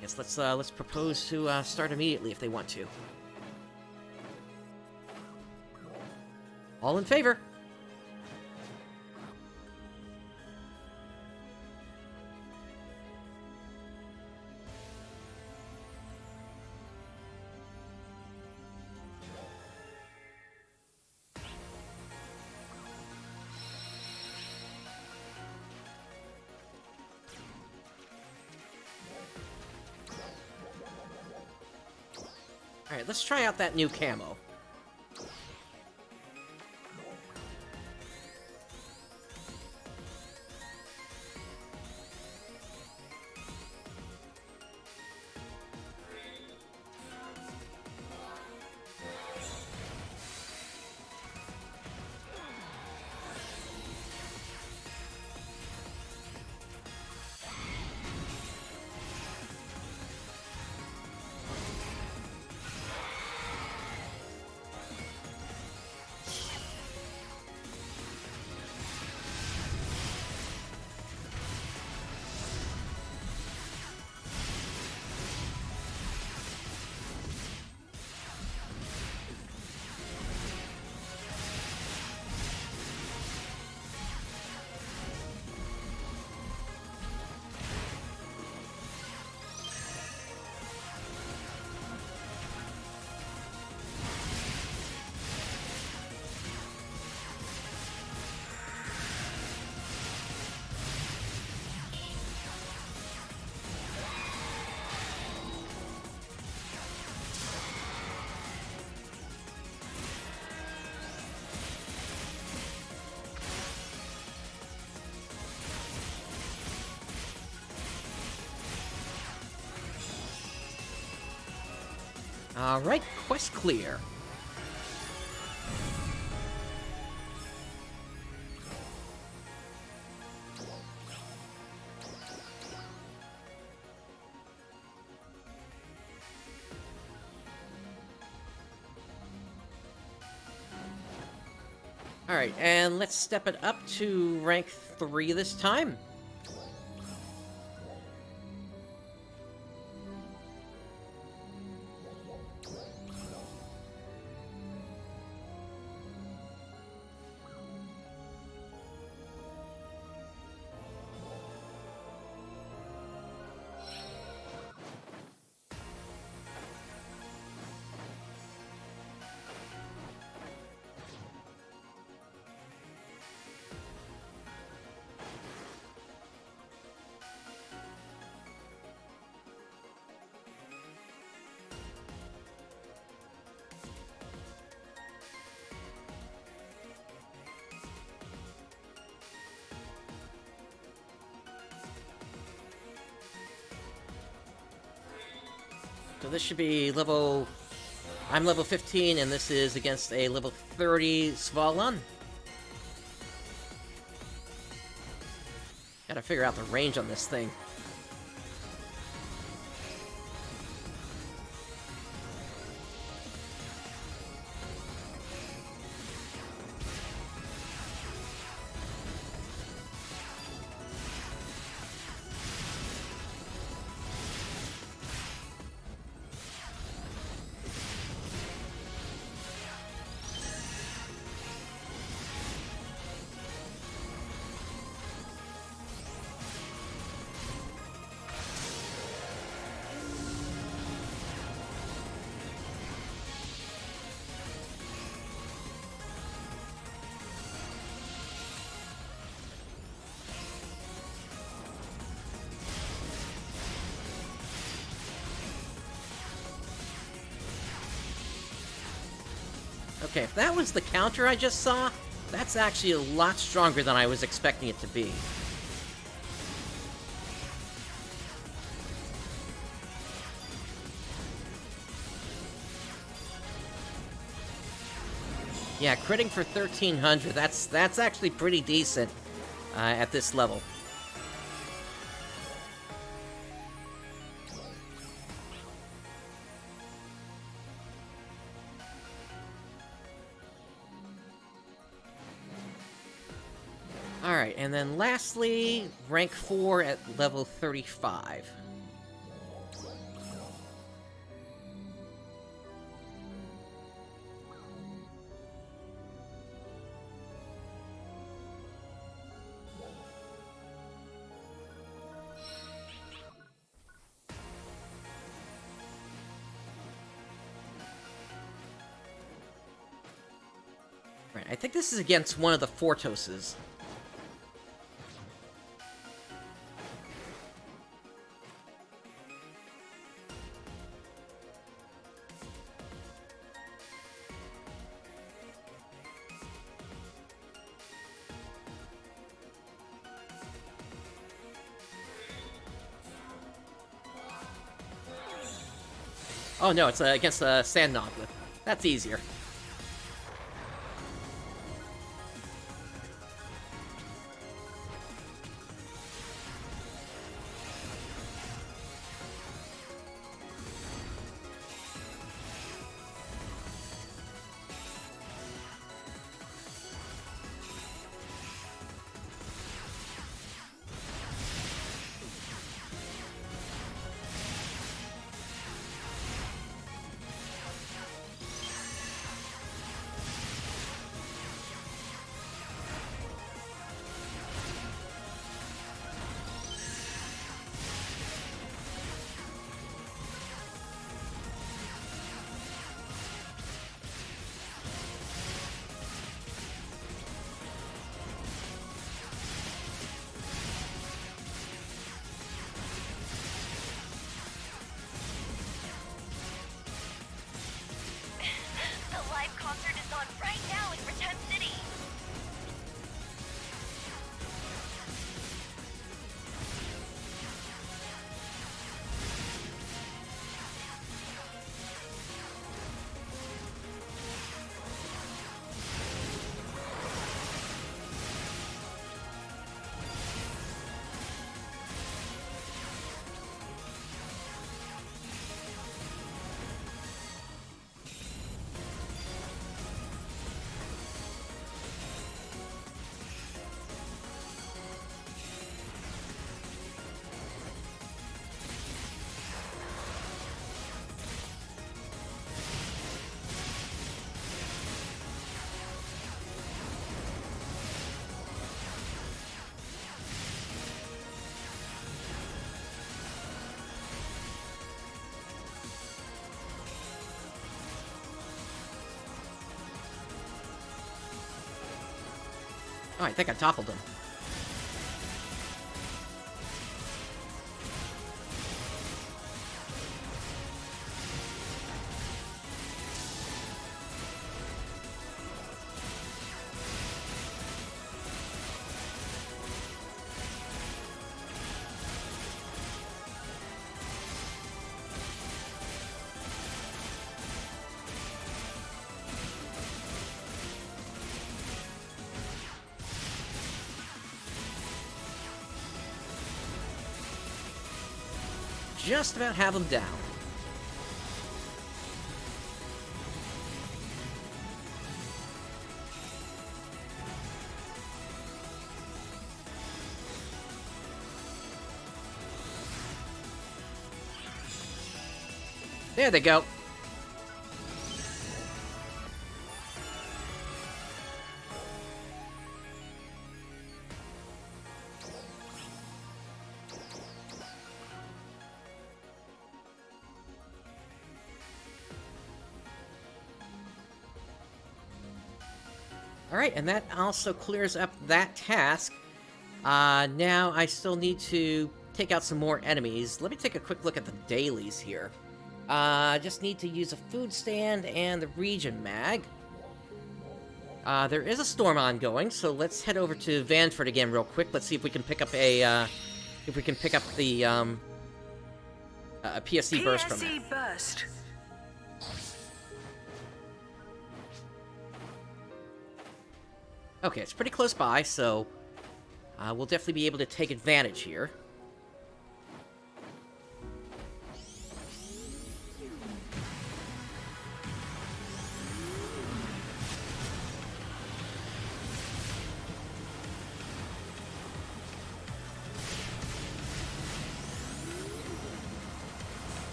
Yes, let's propose to start immediately if they want to. All in favor? Alright, let's try out that new camo. Alright, quest clear. Alright, and let's step it up to rank 3 this time. So this should be level... I'm level 15, and this is against a level 30 Svalon. Gotta figure out the range on this thing. Okay, if that was the counter I just saw, that's actually a lot stronger than I was expecting it to be. Yeah, critting for 1300, that's actually pretty decent at this level. Alright, and then lastly, rank 4 at level 35. Right, I think this is against one of the Fortoses. Oh no, it's against the Sand Noglet. That's easier. The live concert is on right now in Pretend City. Oh, I think I toppled him. Just about have him down. There they go. Alright, and that also clears up that task. Now I still need to take out some more enemies. Let me take a quick look at the dailies here. Just need to use a food stand and the region mag. There is a storm ongoing, so let's head over to Vanford again real quick. Let's see if we can pick up a, a PSC burst from it. PSE burst. Okay, it's pretty close by, so we'll definitely be able to take advantage here.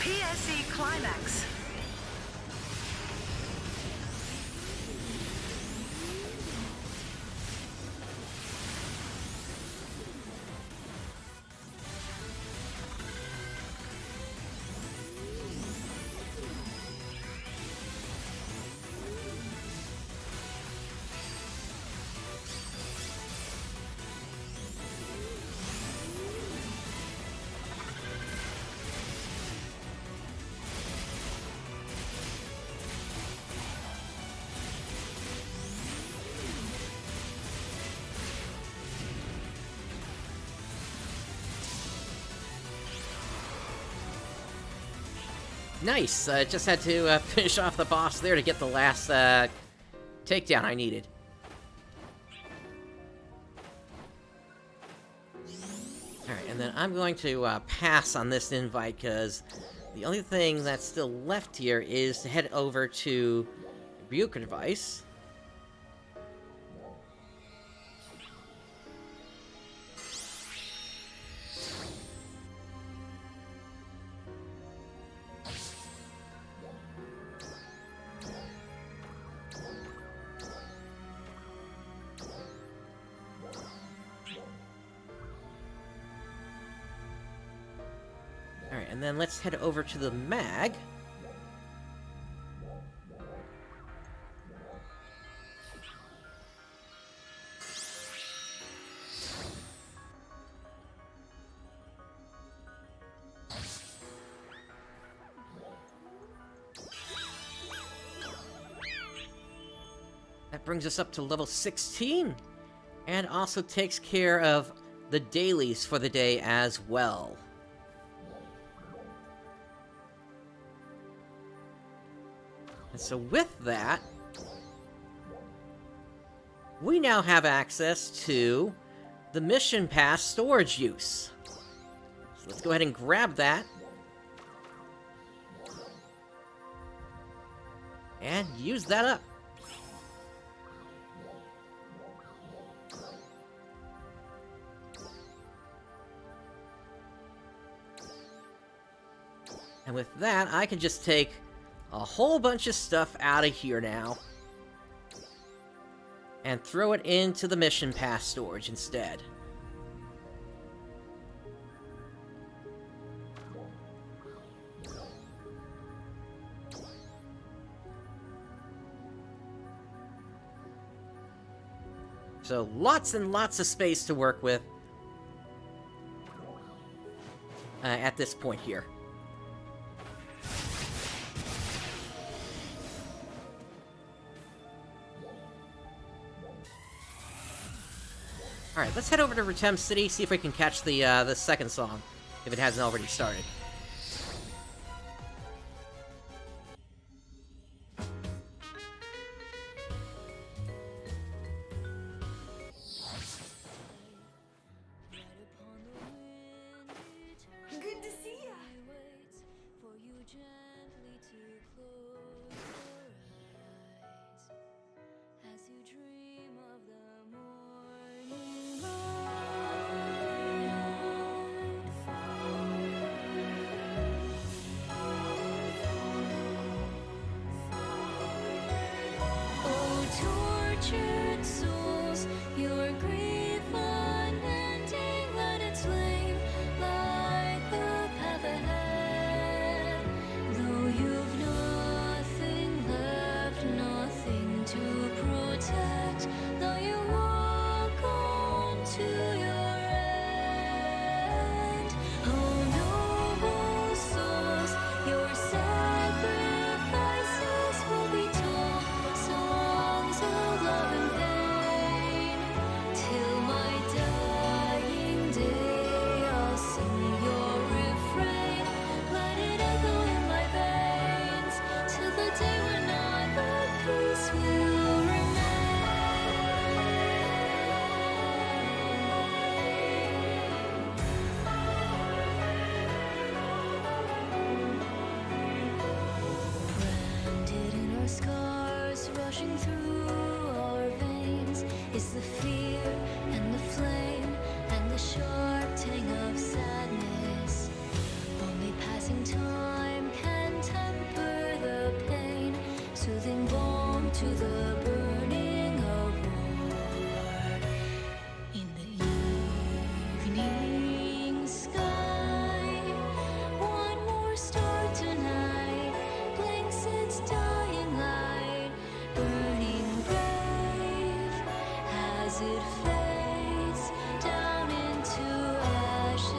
PSE climax. Nice! Just had to finish off the boss there to get the last takedown I needed. Alright, and then I'm going to pass on this invite, because the only thing that's still left here is to head over to Rebuker Device. Alright, and then let's head over to the mag. That brings us up to level 16, and also takes care of the dailies for the day as well. And so with that, we now have access to the Mission Pass storage use. So let's go ahead and grab that. And use that up. And with that, I can just take a whole bunch of stuff out of here now and throw it into the Mission Pass storage instead. So lots and lots of space to work with at this point here. Alright, let's head over to Retem City, see if we can catch the second song, if it hasn't already started. Good to see ya. rushing through our veins is the fear and the flame and the sharp tang of sadness. Only passing time can temper the pain, soothing balm to the burning of war. In the evening sky, one more star tonight blinks its dying light, burning brave as it fades down into ashes.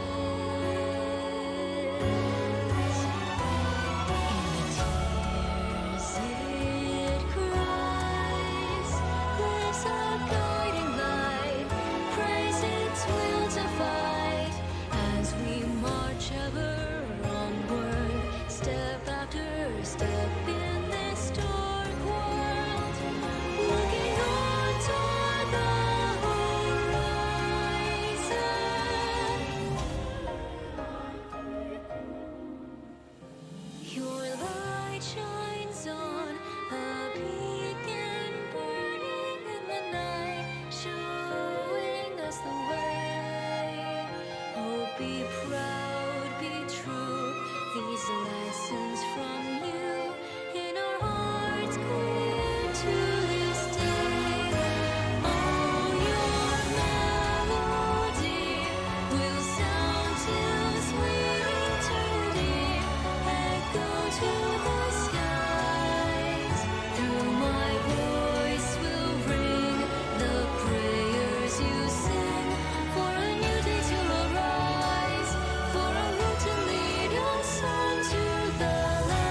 In the tears it cries, lives a guiding light, praise its will to fight as we march ever onward, step after step in this dark world, looking on toward the horizon. Your light shines on a beacon burning in the night, showing us the way. Oh, be proud, be true. These lessons from you in our hearts clear to this day. Oh, your melody will sound till sweet eternity, echo to the skies. Through my voice will ring the prayers you sing for a new day to arise, for a road to lead us on to the light.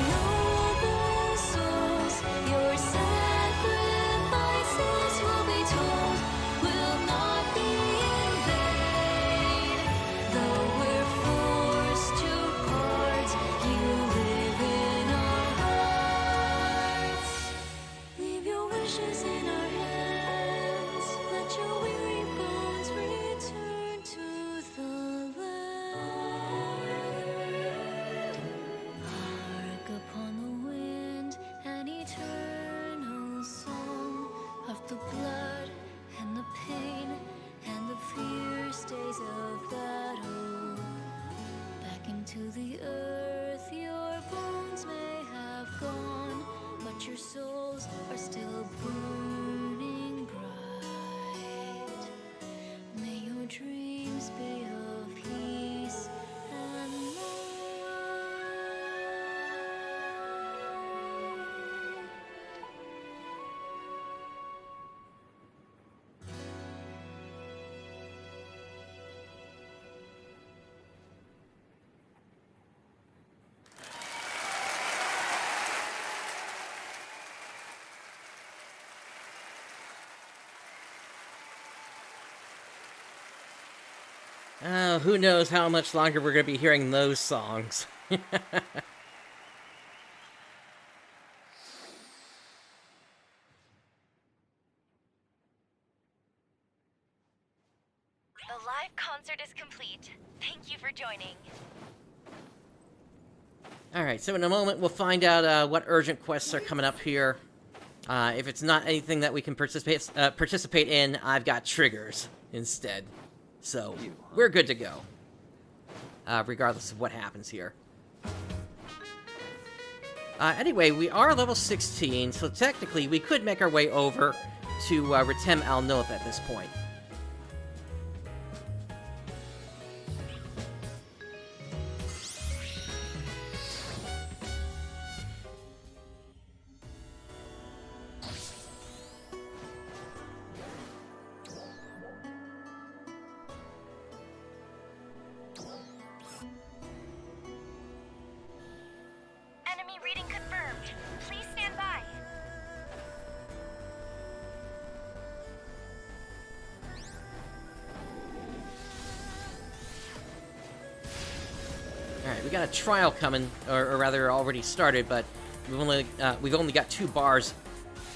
Noble souls, your sacrifices will be told, will not be in vain. Though we're forced to part, you live in our hearts. Leave your wishes in our hands. Let your weary bones return to the land. Hark upon the wind, an eternal song of the blood and the pain and the fierce days of battle. Back into the earth, your bones may have gone, but your souls are still burning bright. May your dreams be of peace and light. Who knows how much longer we're going to be hearing those songs. The live concert is complete. Thank you for joining. Alright, so in a moment we'll find out what urgent quests are coming up here. If it's not anything that we can participate in, I've got triggers instead. So, we're good to go. Regardless of what happens here. Anyway, we are level 16, so technically we could make our way over to Retem Al Noth at this point. Alright, we got a trial coming, or rather already started, but we've only got 2 bars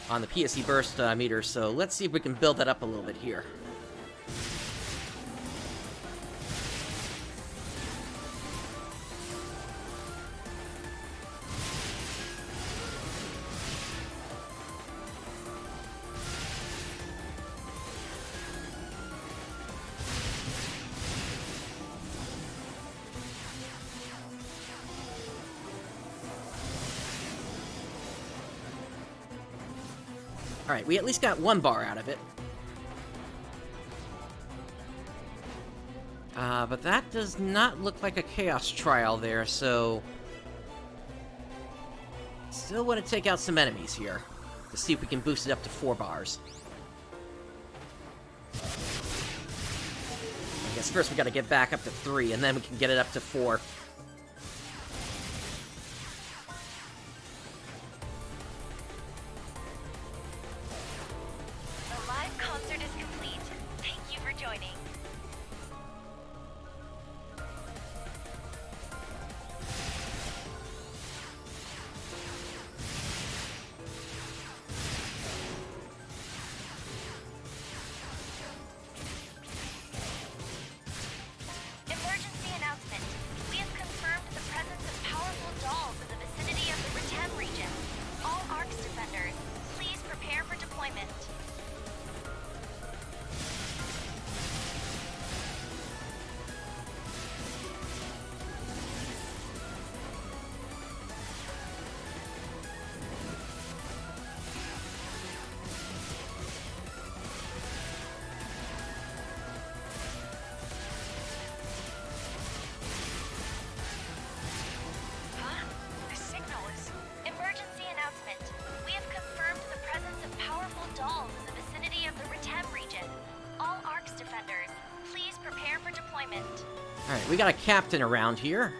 on the PSE burst meter, so let's see if we can build that up a little bit here. Alright, we at least got 1 bar out of it. But that does not look like a Chaos Trial there, so... Still want to take out some enemies here, to see if we can boost it up to 4 bars. I guess first we gotta get back up to 3, and then we can get it up to 4. The live concert is complete. Thank you for joining. Emergency announcement. We have confirmed the presence of powerful dolls in the vicinity of the Retem region. All ARCS defenders, please prepare for deployment. The signal is... Emergency announcement. We have confirmed the presence of powerful dolls in the vicinity of the Retem region. All ARCS defenders, please prepare for deployment. Alright, we got a captain around here.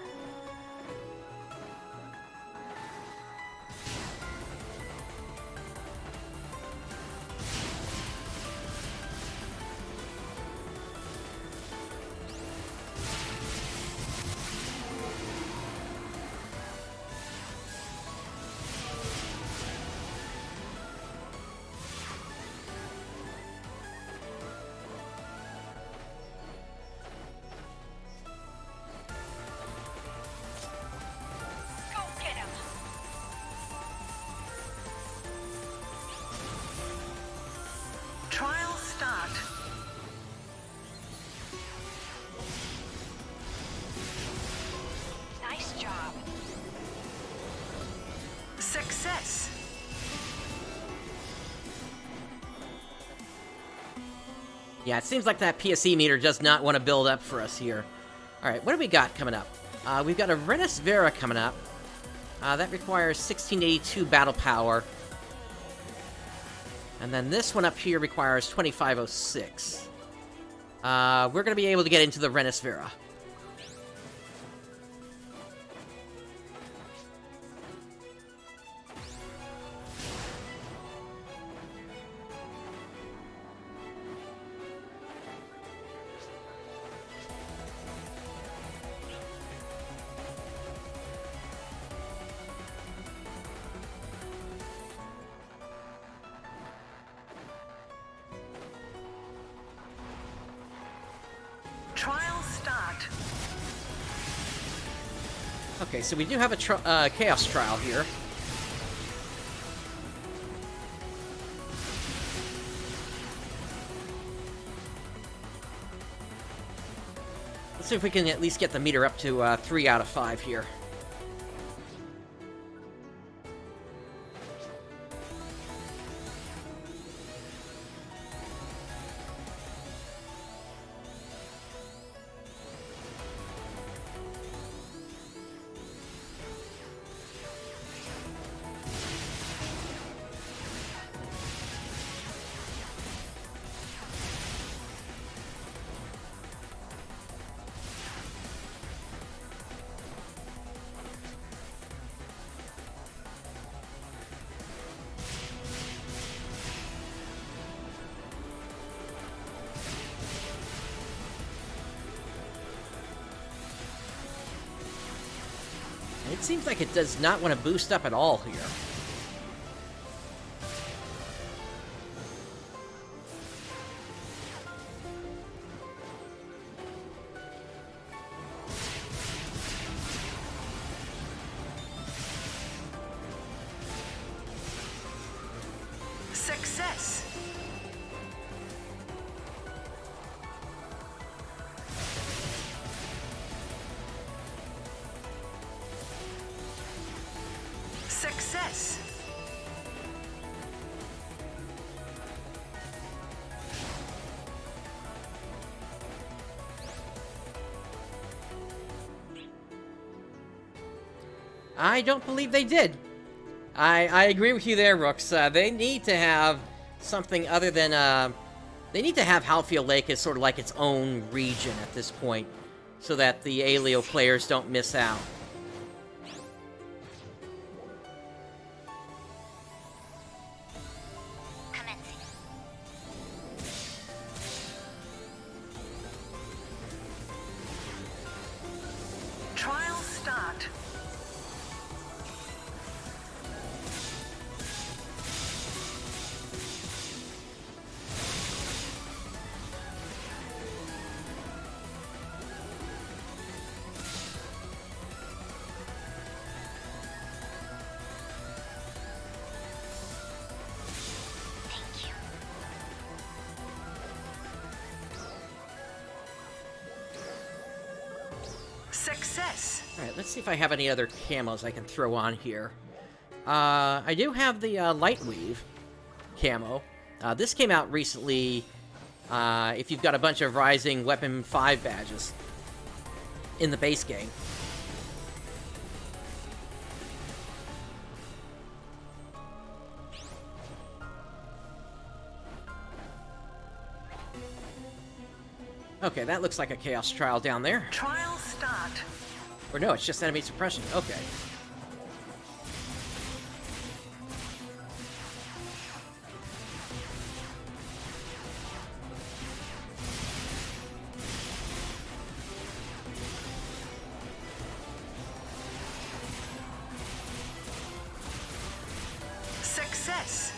Go get him! Trial start. Nice job. Success. Yeah, it seems like that PSE meter does not want to build up for us here. Alright, what do we got coming up? We've got a Renus Vera coming up. That requires 1682 battle power. And then this one up here requires 2506. We're going to be able to get into the Renus Vera. Trial start. Okay, so we do have a Chaos Trial here. Let's see if we can at least get the meter up to 3 out of 5 here. It seems like it does not want to boost up at all here. Success. Success. I don't believe they did. I agree with you there, Rooks. They need to have something other than, they need to have Halfield Lake as sort of like its own region at this point, so that the Aleo players don't miss out. Commencing. Trial start. Thank you. Success. Alright, let's see if I have any other camos I can throw on here. I do have the Lightweave camo. This came out recently, if you've got a bunch of Rising Weapon 5 badges in the base game. Okay, that looks like a Chaos Trial down there. Trial start. Or no, it's just enemy suppression. Okay. Success.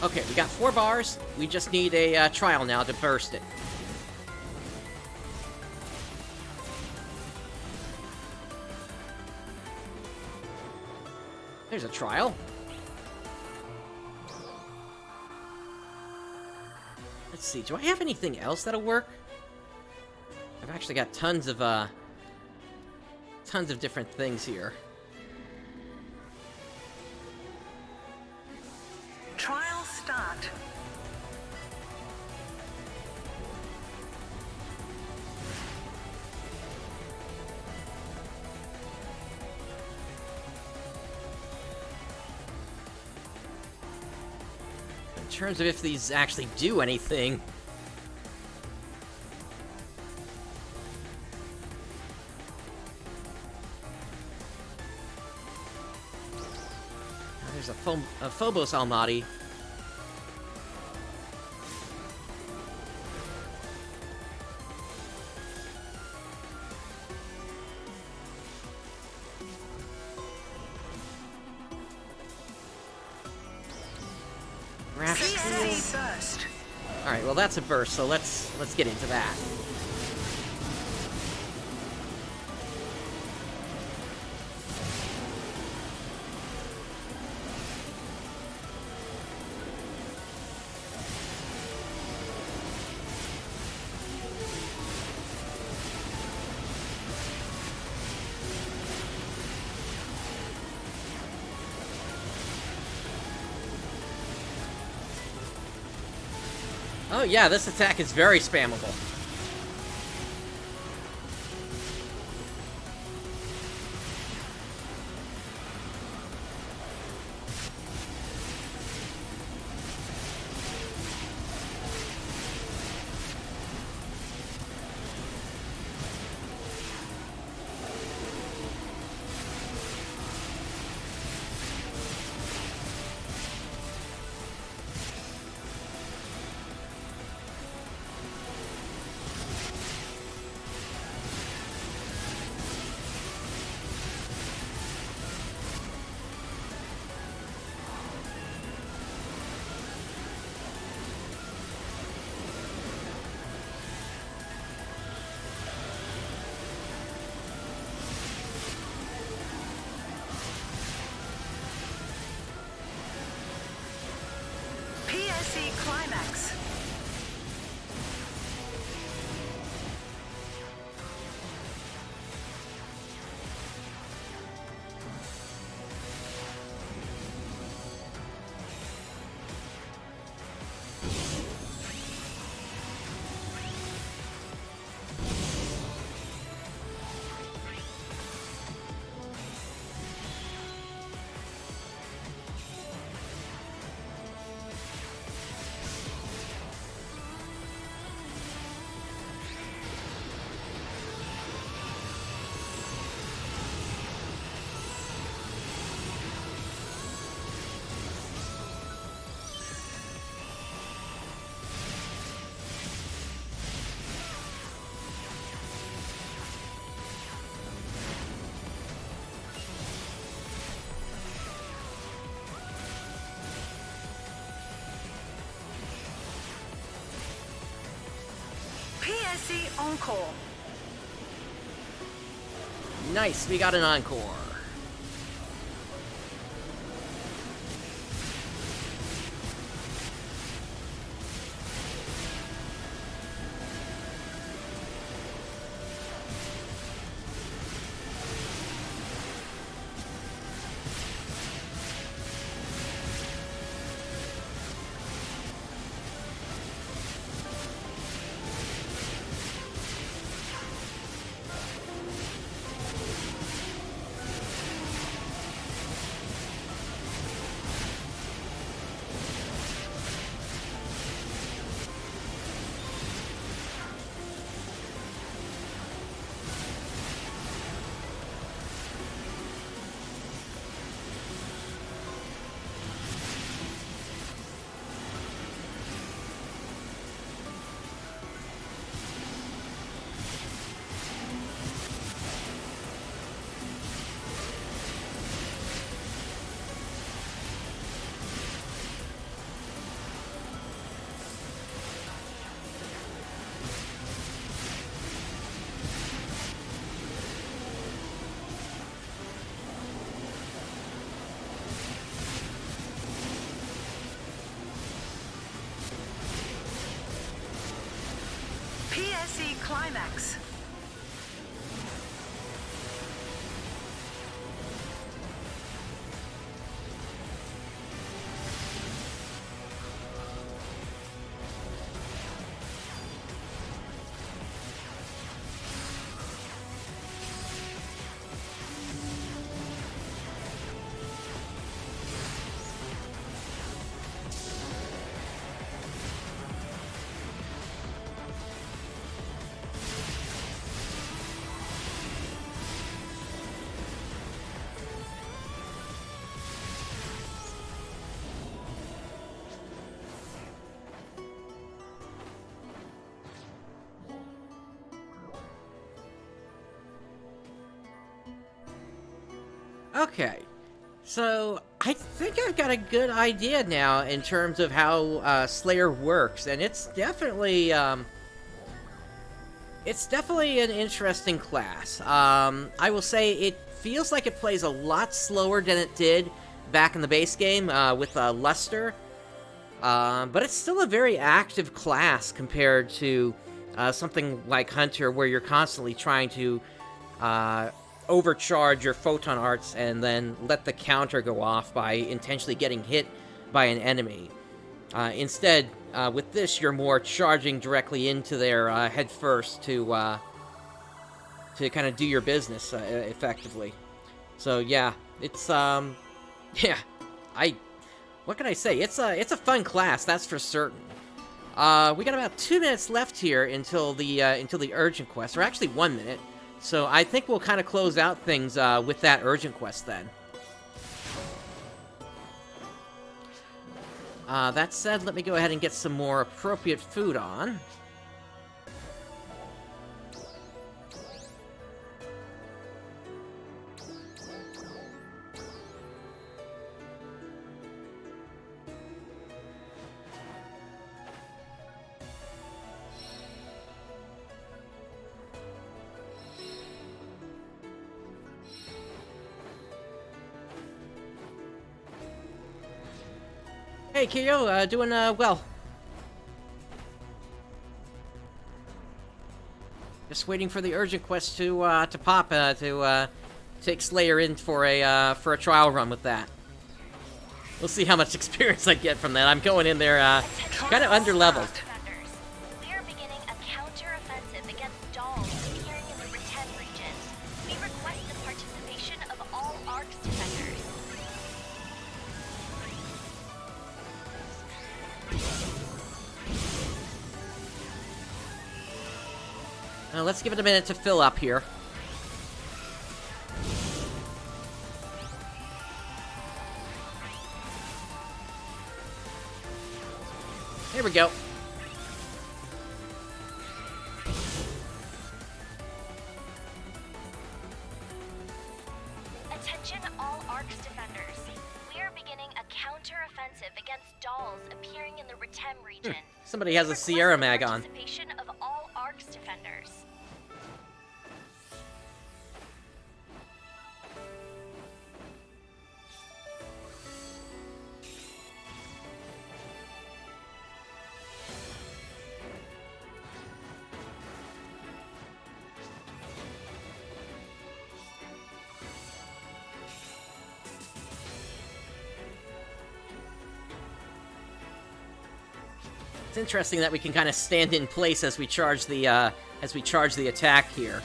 Okay, we got 4 bars. We just need a trial now to burst it. There's a trial. Let's see, do I have anything else that'll work? I've actually got tons of different things here. Trial start. In terms of if these actually do anything. There's a Phobos Almaty. CSA burst. Alright, well that's a burst, so let's get into that. Oh yeah, this attack is very spammable. PSC Encore. Nice, we got an encore. PSE Climax. Okay, so I think I've got a good idea now in terms of how Slayer works, and it's definitely an interesting class. I will say it feels like it plays a lot slower than it did back in the base game with Luster, but it's still a very active class compared to something like Hunter, where you're constantly trying to overcharge your photon arts and then let the counter go off by intentionally getting hit by an enemy. Instead, with this, you're more charging directly into their head first to kind of do your business effectively. So yeah, it's yeah, what can I say? It's a fun class, that's for certain. We got about 2 minutes left here until the urgent quest, or actually 1 minute. So I think we'll kind of close out things with that urgent quest then. That said, let me go ahead and get some more appropriate food on. Hey, Kyo, doing, well. Just waiting for the urgent quest to pop, to take Slayer in for a trial run with that. We'll see how much experience I get from that. I'm going in there, kind of under-leveled. Defenders, we are beginning a counter-offensive against dolls appearing in the Reten region. We request the participation of all ARCS defenders. Now, let's give it a minute to fill up here. There we go. Attention all ARCS defenders. We are beginning a counter-offensive against dolls appearing in the Reten region. Somebody has a Sierra mag on. Participation of all ARCS defenders. It's interesting that we can kind of stand in place as we charge the attack here.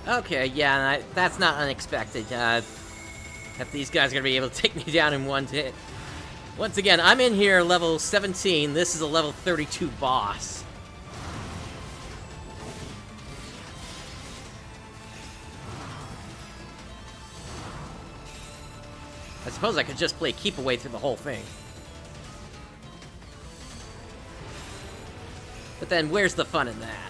Okay, yeah, that's not unexpected, that these guys are gonna be able to take me down in one hit. Once again, I'm in here level 17, this is a level 32 boss. I suppose I could just play keep away through the whole thing. But then, where's the fun in that?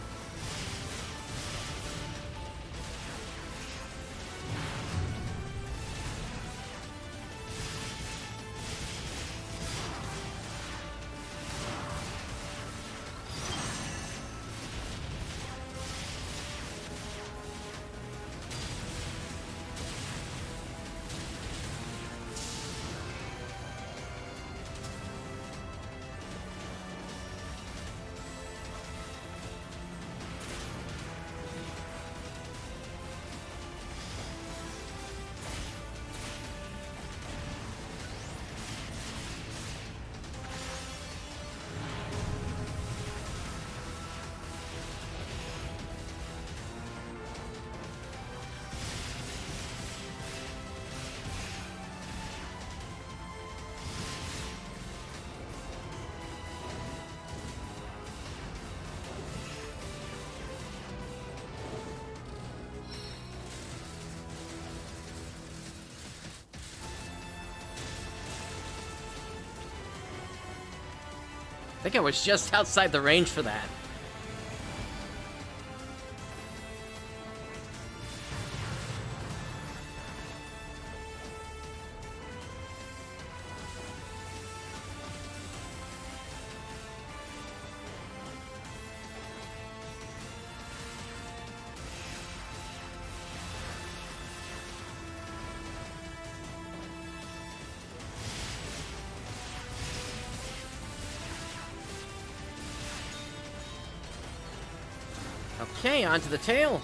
I think I was just outside the range for that. Okay, onto the tail.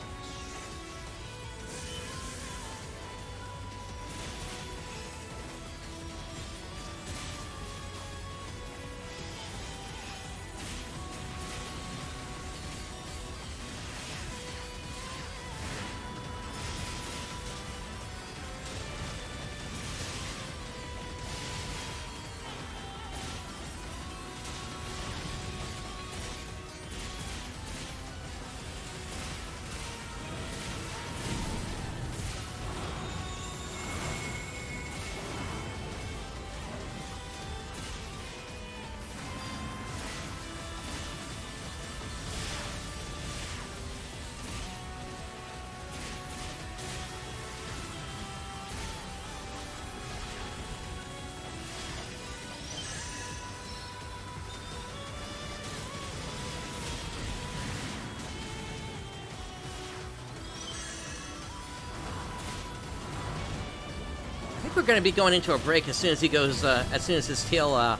I think we're going to be going into a break as soon as he goes, as soon as his tail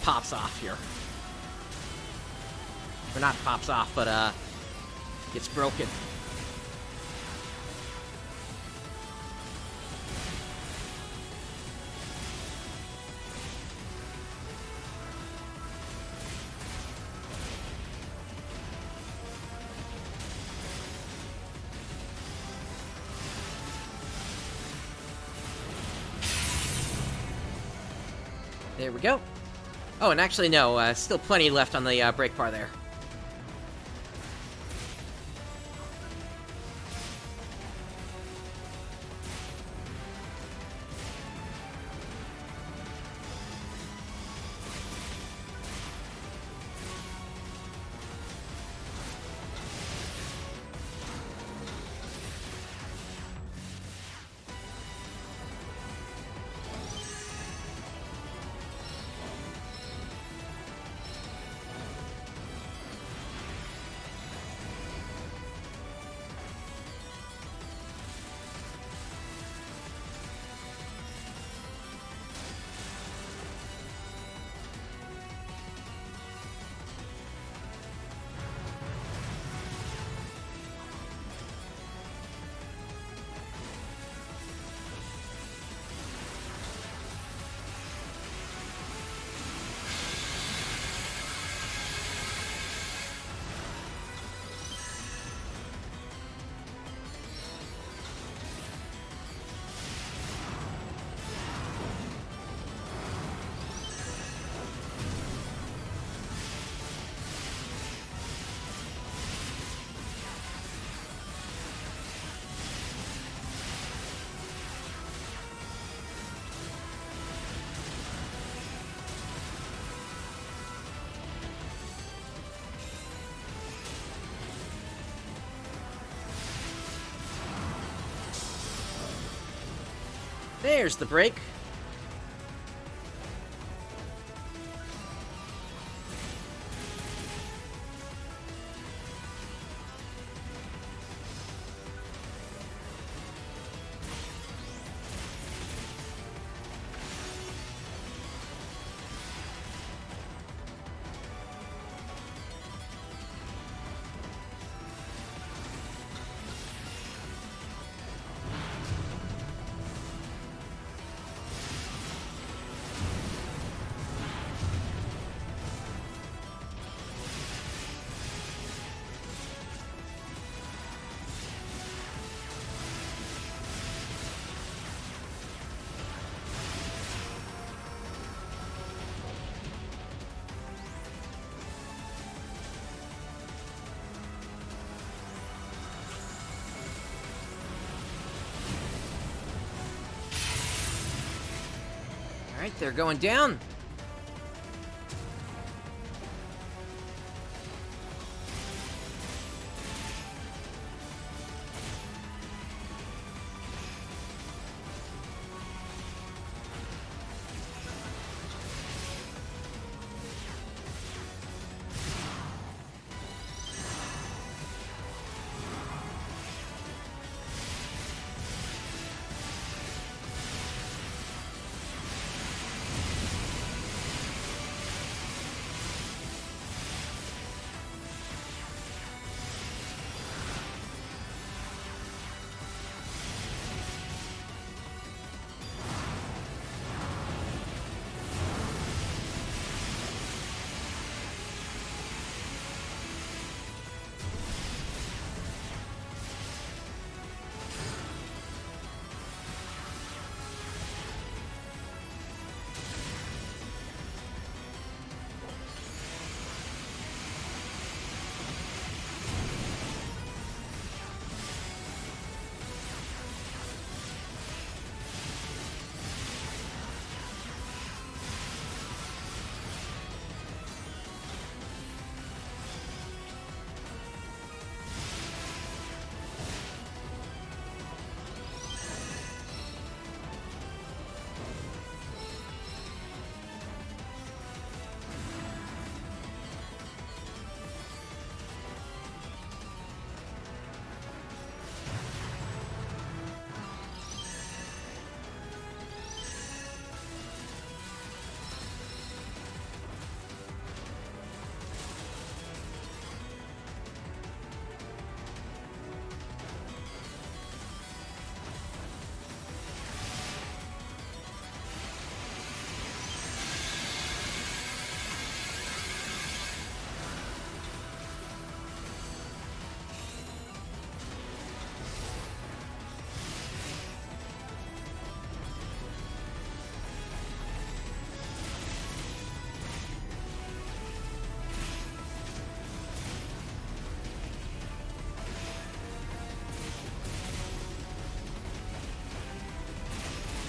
pops off here. Or not pops off, but gets broken. There we go. Oh, and actually, no, still plenty left on the brake bar there. There's the break. Alright, they're going down.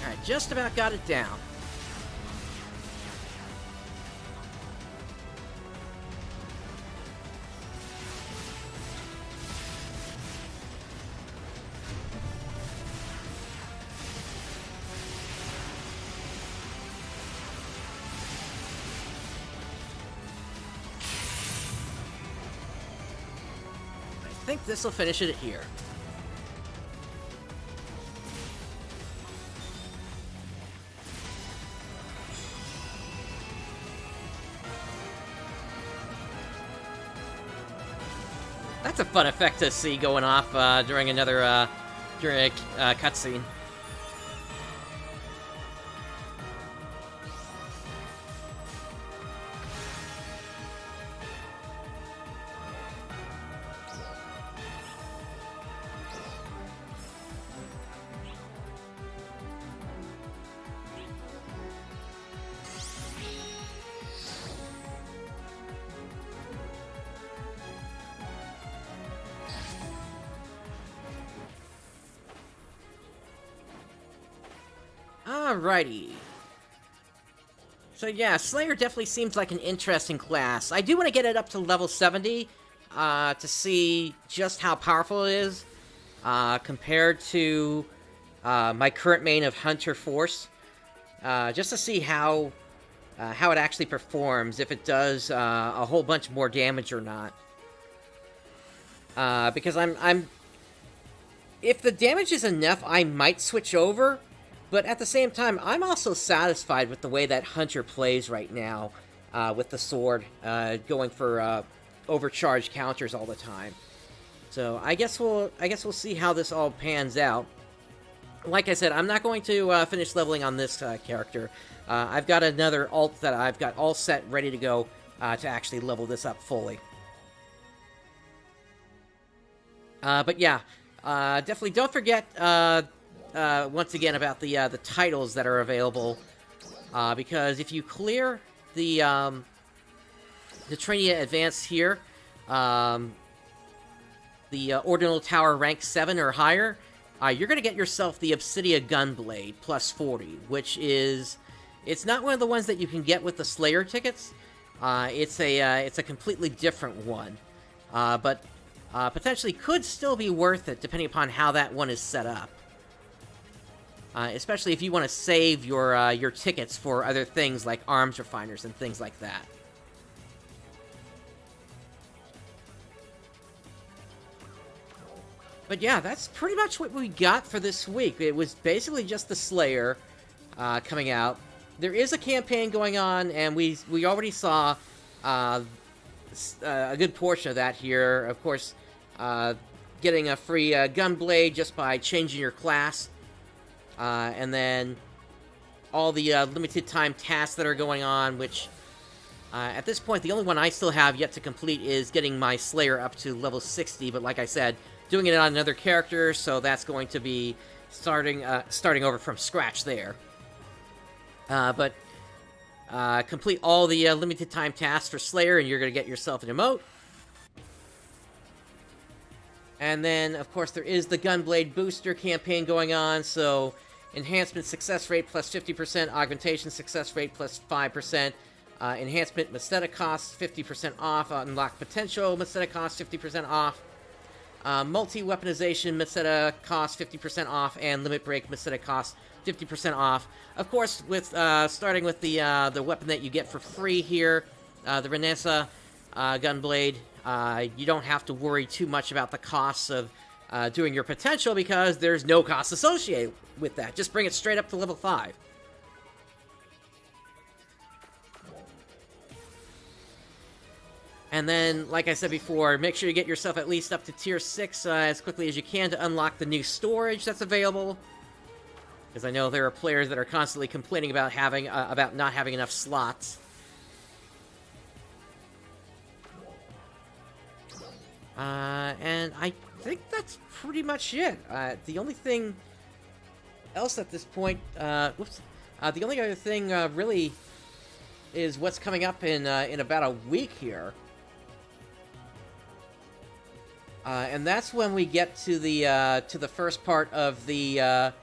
Alright, just about got it down. I think this will finish it here. That's a fun effect to see going off during another during a cutscene. Alrighty. So yeah, Slayer definitely seems like an interesting class. I do want to get it up to level 70 to see just how powerful it is compared to my current main of Hunter Force, just to see how it actually performs, if it does a whole bunch more damage or not. Because if the damage is enough, I might switch over, but at the same time, I'm also satisfied with the way that Hunter plays right now, with the sword, going for overcharged counters all the time. So I guess we'll see how this all pans out. Like I said, I'm not going to finish leveling on this character. I've got another alt that I've got all set, ready to go to actually level this up fully. But yeah, definitely don't forget, once again, about the titles that are available, because if you clear the Trainia Advance here, the Ordinal Tower rank 7 or higher, you're going to get yourself the Obsidia Gunblade plus 40, which is... It's not one of the ones that you can get with the Slayer tickets. It's a completely different one. But potentially could still be worth it, depending upon how that one is set up. Especially if you want to save your tickets for other things like arms refiners and things like that. But yeah, that's pretty much what we got for this week. It was basically just the Slayer coming out. There is a campaign going on, and we already saw a good portion of that here. Of course, getting a free Gunblade just by changing your class. And then all the limited time tasks that are going on, which at this point, the only one I still have yet to complete is getting my Slayer up to level 60, but like I said, doing it on another character, so that's going to be starting over from scratch there. But complete all the limited time tasks for Slayer, and you're going to get yourself an emote. And then, of course, there is the Gunblade Booster campaign going on, so enhancement success rate plus 50%, augmentation success rate plus 5%, enhancement Meseta cost 50% off, unlock potential Meseta cost 50% off, multi-weaponization Meseta cost 50% off, and limit break Meseta cost 50% off. Of course, with starting with the weapon that you get for free here, the Renessa Gunblade, you don't have to worry too much about the costs of doing your potential, because there's no cost associated with that. Just bring it straight up to level 5. And then, like I said before, make sure you get yourself at least up to tier 6 as quickly as you can to unlock the new storage that's available. Because I know there are players that are constantly complaining about about not having enough slots. And I think that's pretty much it. The only thing else at this point, the only other thing really is what's coming up in about a week here. And that's when we get to the first part of the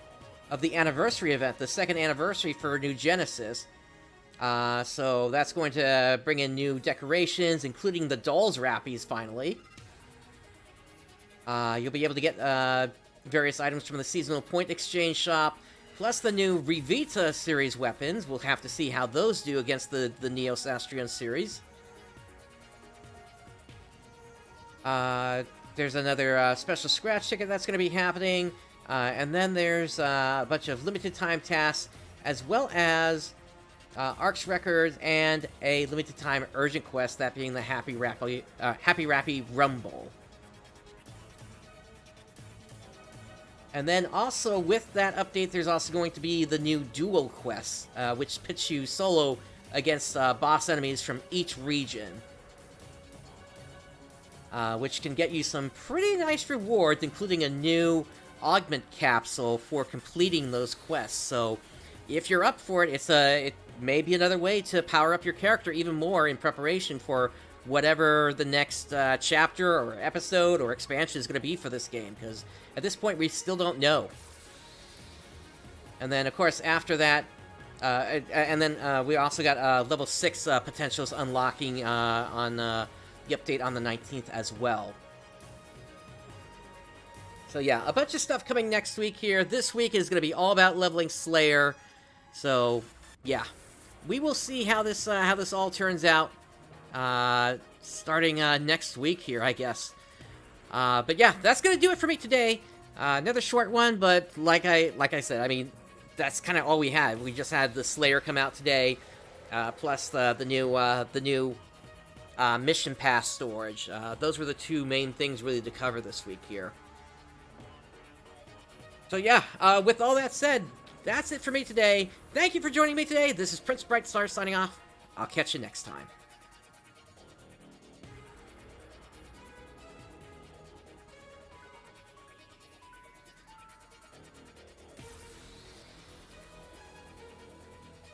anniversary event, the second anniversary for New Genesis. So that's going to bring in new decorations, including the Dolls Rappies, finally. You'll be able to get various items from the Seasonal Point Exchange Shop, plus the new Revita series weapons. We'll have to see how those do against the Neos Astrion series. There's another special scratch ticket that's going to be happening. And then there's a bunch of limited time tasks, as well as Arcs Records and a limited time urgent quest, that being the Happy Rappy Rumble. And then also with that update, there's also going to be the new duel quest, which pits you solo against boss enemies from each region. Which can get you some pretty nice rewards, including a new augment capsule for completing those quests. So if you're up for it, it may be another way to power up your character even more in preparation for whatever the next chapter or episode or expansion is going to be for this game, because at this point we still don't know. And then, of course, after that, we also got level 6 potentials unlocking on the update on the 19th as well. So yeah, a bunch of stuff coming next week here. This week is going to be all about leveling Slayer. So yeah, we will see how this all turns out. Starting next week here, I guess. But yeah, that's going to do it for me today. Another short one, but like I said, I mean, that's kind of all we had. We just had the Slayer come out today, plus the new mission pass storage. Those were the two main things really to cover this week here. So yeah, with all that said, that's it for me today. Thank you for joining me today. This is Prince Brightstar signing off. I'll catch you next time.